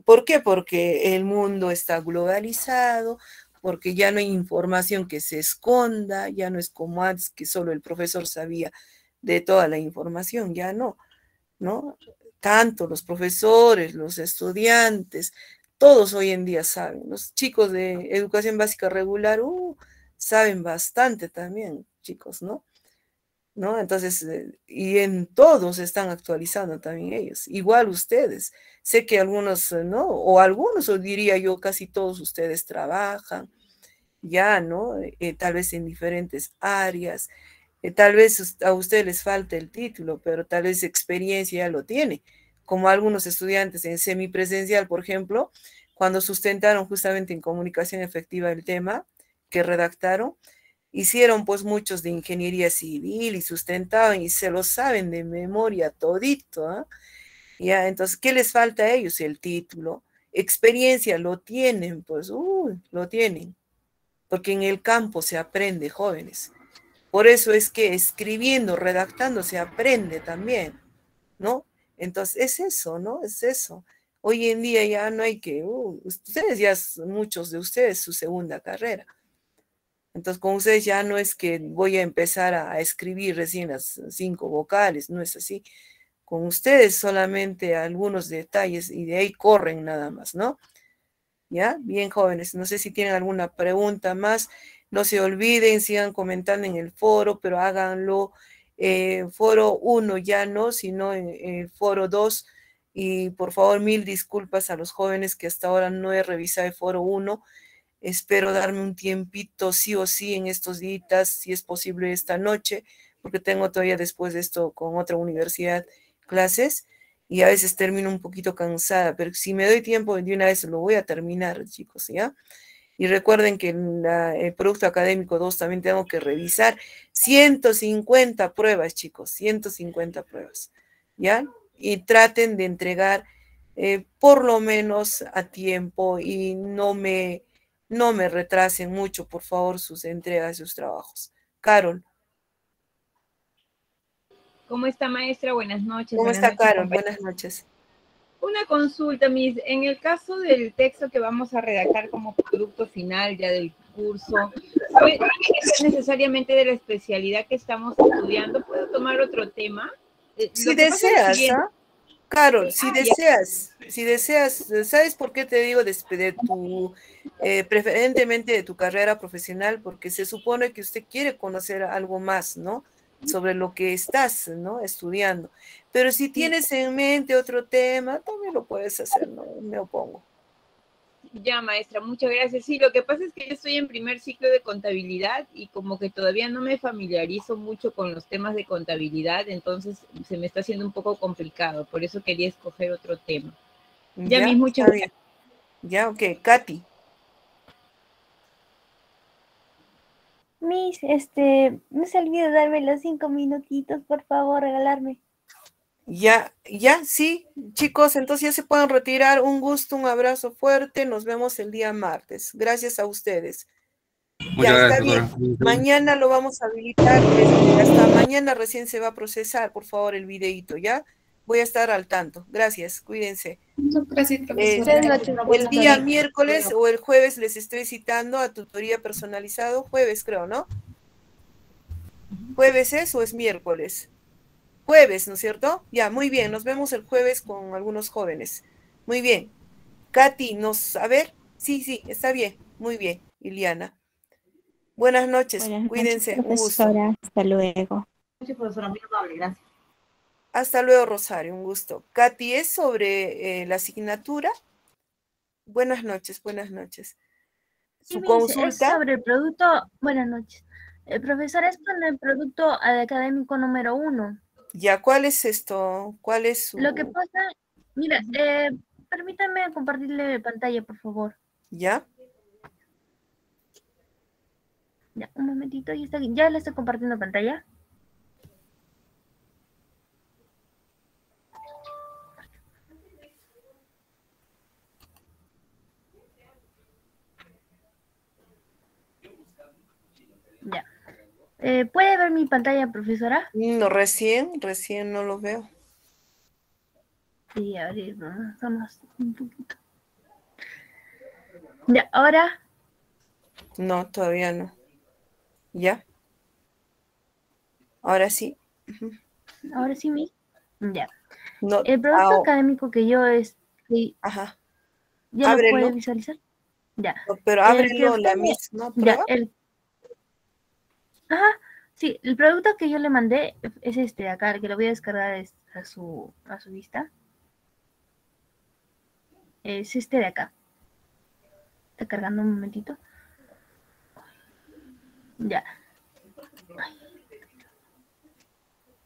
¿por qué? Porque el mundo está globalizado, porque ya no hay información que se esconda, ya no es como antes que solo el profesor sabía de toda la información, ya no, ¿no? Tanto los profesores, los estudiantes, todos hoy en día saben. Los chicos de educación básica regular, saben bastante también, chicos, ¿no? ¿No? Entonces, y en todos están actualizando también ellos, igual ustedes. Sé que algunos, ¿no? O algunos, o diría yo, casi todos ustedes trabajan ya, ¿no? Tal vez en diferentes áreas, tal vez a ustedes les falta el título, pero tal vez experiencia ya lo tiene, como algunos estudiantes en semipresencial, por ejemplo, cuando sustentaron justamente en comunicación efectiva el tema que redactaron, hicieron pues muchos de ingeniería civil y sustentaban y se lo saben de memoria todito, ¿eh? Ya, entonces, ¿qué les falta a ellos? El título, experiencia, lo tienen, pues, lo tienen, porque en el campo se aprende, jóvenes. Por eso es que escribiendo, redactando, se aprende también, ¿no? Entonces, es eso, ¿no? Es eso. Hoy en día ya no hay que, ustedes ya, muchos de ustedes, su segunda carrera. Entonces, con ustedes ya no es que voy a empezar a escribir recién las 5 vocales, no es así. Con ustedes solamente algunos detalles y de ahí corren nada más, ¿no? ¿Ya? Bien, jóvenes, no sé si tienen alguna pregunta más. No se olviden, sigan comentando en el foro, pero háganlo foro 1 ya no, sino en el foro 2. Y por favor, 1000 disculpas a los jóvenes que hasta ahora no he revisado el foro 1. Espero darme un tiempito sí o sí en estos días, si es posible esta noche, porque tengo todavía después de esto con otra universidad clases y a veces termino un poquito cansada, pero si me doy tiempo de una vez lo voy a terminar, chicos, ¿ya? Y recuerden que en el producto académico 2 también tengo que revisar 150 pruebas, chicos, 150 pruebas, ¿ya? Y traten de entregar por lo menos a tiempo y no me retrasen mucho, por favor, sus entregas, sus trabajos. Carol. ¿Cómo está, maestra? Buenas noches. ¿Cómo Buenas está, noches, Carol? compañeros. Buenas noches. Una consulta, Miss. En el caso del texto que vamos a redactar como producto final ya del curso, ¿no tiene que ser necesariamente de la especialidad que estamos estudiando? ¿Puedo tomar otro tema? Si deseas, ¿ah? Carol, si ya. deseas, ¿sabes por qué te digo de tu, preferentemente de tu carrera profesional? Porque se supone que usted quiere conocer algo más, ¿no? Sobre lo que estás, ¿no? Estudiando. Pero si tienes en mente otro tema, también lo puedes hacer, no me opongo. Ya, maestra, muchas gracias. Sí, lo que pasa es que yo estoy en primer ciclo de contabilidad y como que todavía no me familiarizo mucho con los temas de contabilidad, entonces se me está haciendo un poco complicado, por eso quería escoger otro tema. Ya, Miss, muchas gracias. Ya, ok. Katy. Miss, no se olvide darme los 5 minutitos, por favor, regalarme. Ya, sí, chicos, entonces ya se pueden retirar. Un gusto, un abrazo fuerte. Nos vemos el día martes. Gracias a ustedes. Muchas Ya, gracias, está bien. doctora. Mañana lo vamos a habilitar. Hasta mañana recién se va a procesar, por favor, el videíto, ¿ya? Voy a estar al tanto. Gracias, cuídense. Gracias, profesora. El día miércoles o el jueves les estoy citando a tutoría personalizado. Jueves, creo, ¿no? ¿Jueves es o es miércoles? Jueves, ¿no es cierto? Ya, muy bien. Nos vemos el jueves con algunos jóvenes. Muy bien. Katy, a ver. Sí, está bien. Muy bien, Iliana. Buenas noches. Cuídense. Un gusto. Profesora. Hasta luego. Muchas, profesora, muy amable, gracias. Hasta luego, Rosario. Un gusto. Katy, ¿es sobre la asignatura? Buenas noches, buenas noches. Sí, ¿Su Miss, consulta? es sobre el producto. Buenas noches. Profesora, es con el producto académico número 1. Ya, ¿cuál es esto? ¿Cuál es su...? Lo que pasa, mira, permítame compartirle pantalla, por favor. ¿Ya? Ya, un momentito, ya le estoy compartiendo pantalla. Ya. ¿Puede ver mi pantalla, profesora? No, recién no lo veo. Sí, a ver, vamos un poquito. Ya, ahora. No, todavía no. ¿Ya? Ahora sí. Ahora sí, ya. No, el producto académico que yo Ajá. ¿Ya Ábrelo. lo puede visualizar? Ya. No, pero ábrelo la misma prueba. Ya, Ajá, sí, el producto que yo le mandé es este de acá, que lo voy a descargar a su vista. Es este de acá. Está cargando un momentito. Ya.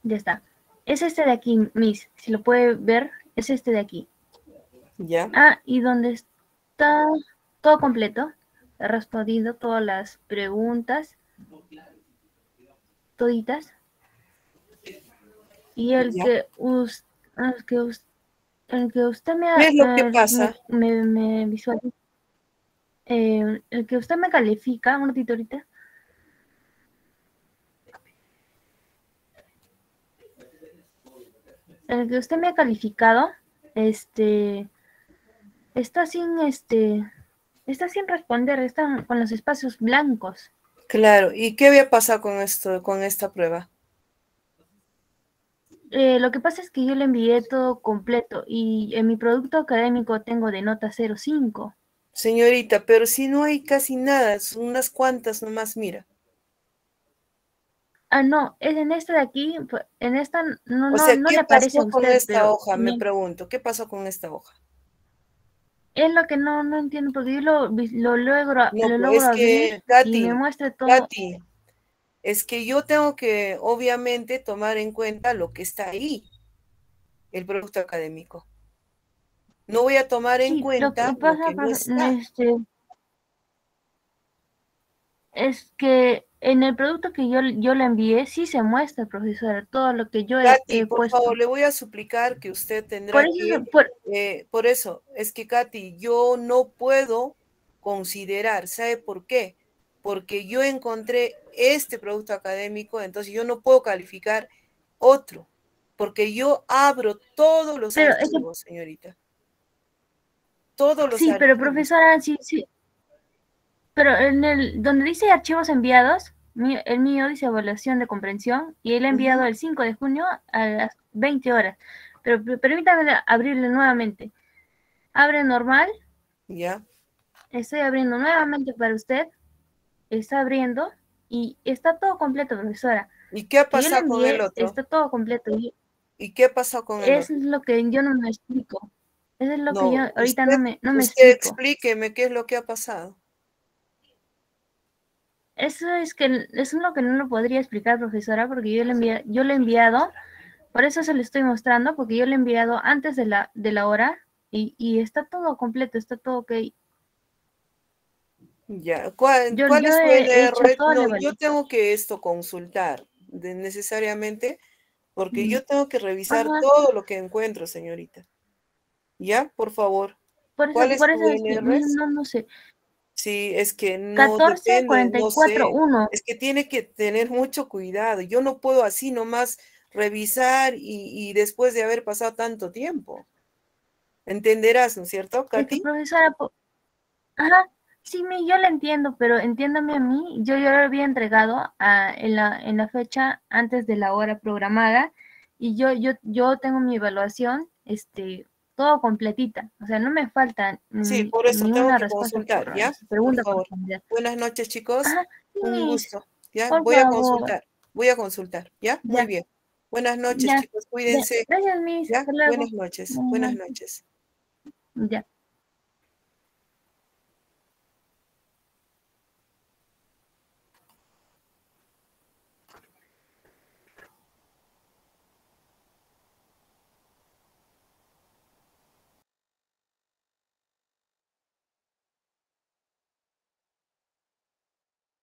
Ya está. Es este de aquí, Miss. Si lo puede ver, es este de aquí. Ya. Ah, y donde está todo completo. He respondido todas las preguntas. Toditas. Y el que El que usted me, ¿Qué es lo que pasa? me visualiza, el que usted me califica, un ratito ahorita. El que usted me ha calificado, está sin, está sin responder, están con los espacios blancos. Claro, ¿y qué había pasado con esto, con esta prueba? Lo que pasa es que yo le envié todo completo y en mi producto académico tengo de nota 0.5. Señorita, pero si no hay casi nada, son unas cuantas nomás, mira. Ah, no, es en esta de aquí, en esta no, O sea, no ¿qué le aparece a pasó con usted, esta pero hoja? Me pregunto, ¿qué pasó con esta hoja? es lo que no entiendo, porque yo lo No, lo pues es logro que, abrir y me muestra todo. Katy, es que yo tengo que, obviamente, tomar en cuenta lo que está ahí, el producto académico. No voy a tomar en Sí, lo cuenta que lo pasa, que no está. es que en el producto que yo le envié sí se muestra, profesora, todo lo que yo Katy, he por puesto. favor, le voy a suplicar que usted Por tendrá eso, que, por eso, es que Katy, yo no puedo considerar, ¿sabe por qué? Porque yo encontré este producto académico, entonces yo no puedo calificar otro, porque yo abro todos los pero es que, archivos, señorita. Todos los sí, pero archivos. profesora, sí, pero en el, donde dice archivos enviados, el mío dice evaluación de comprensión y él ha enviado el 5 de junio a las 20 horas. Pero permítame abrirle nuevamente. Abre normal. Ya. Estoy abriendo nuevamente para usted. Está abriendo y está todo completo, profesora. ¿Y qué ha Que yo le pasado con el envié, otro? está todo completo. ¿Y qué ha pasado con el Es otro? lo que yo no me explico. Eso es lo que yo No, ahorita usted, no me usted explico. explíqueme qué es lo que ha pasado. Eso es lo que no lo podría explicar, profesora, porque yo le he enviado, por eso se lo estoy mostrando, porque yo le he enviado antes de la hora y está todo completo, está todo ok. Ya, ¿cuál Yo es su he hecho NR? toda la No, yo evaluación. tengo que consultar necesariamente, porque yo tengo que revisar Ajá. todo lo que encuentro, señorita. ¿Ya? Por favor. ¿Cuál es Por su eso es que NR? no sé. Sí, es que no depende, no 1444 sé. 1. Es que tiene que tener mucho cuidado. Yo no puedo así nomás revisar y después de haber pasado tanto tiempo. Entenderás, ¿no es cierto, Es que, Katy? profesora, ajá, sí, yo la entiendo, pero entiéndame a mí, yo ya lo había entregado en la fecha antes de la hora programada y yo tengo mi evaluación, todo completita, o sea, no me falta Sí, por eso ni tengo una que respuesta consultar, por ¿ya? su Por pregunta por favor. responder. Buenas noches, chicos. Ajá, Un Miss, gusto, ¿ya? por Voy a favor, consultar, voy a consultar, ¿ya? Muy ya, bien. Buenas noches, ya, chicos, cuídense, gracias, Miss, ¿ya? hasta luego. Buenas noches, Buenas buenas noches. noches. Ya.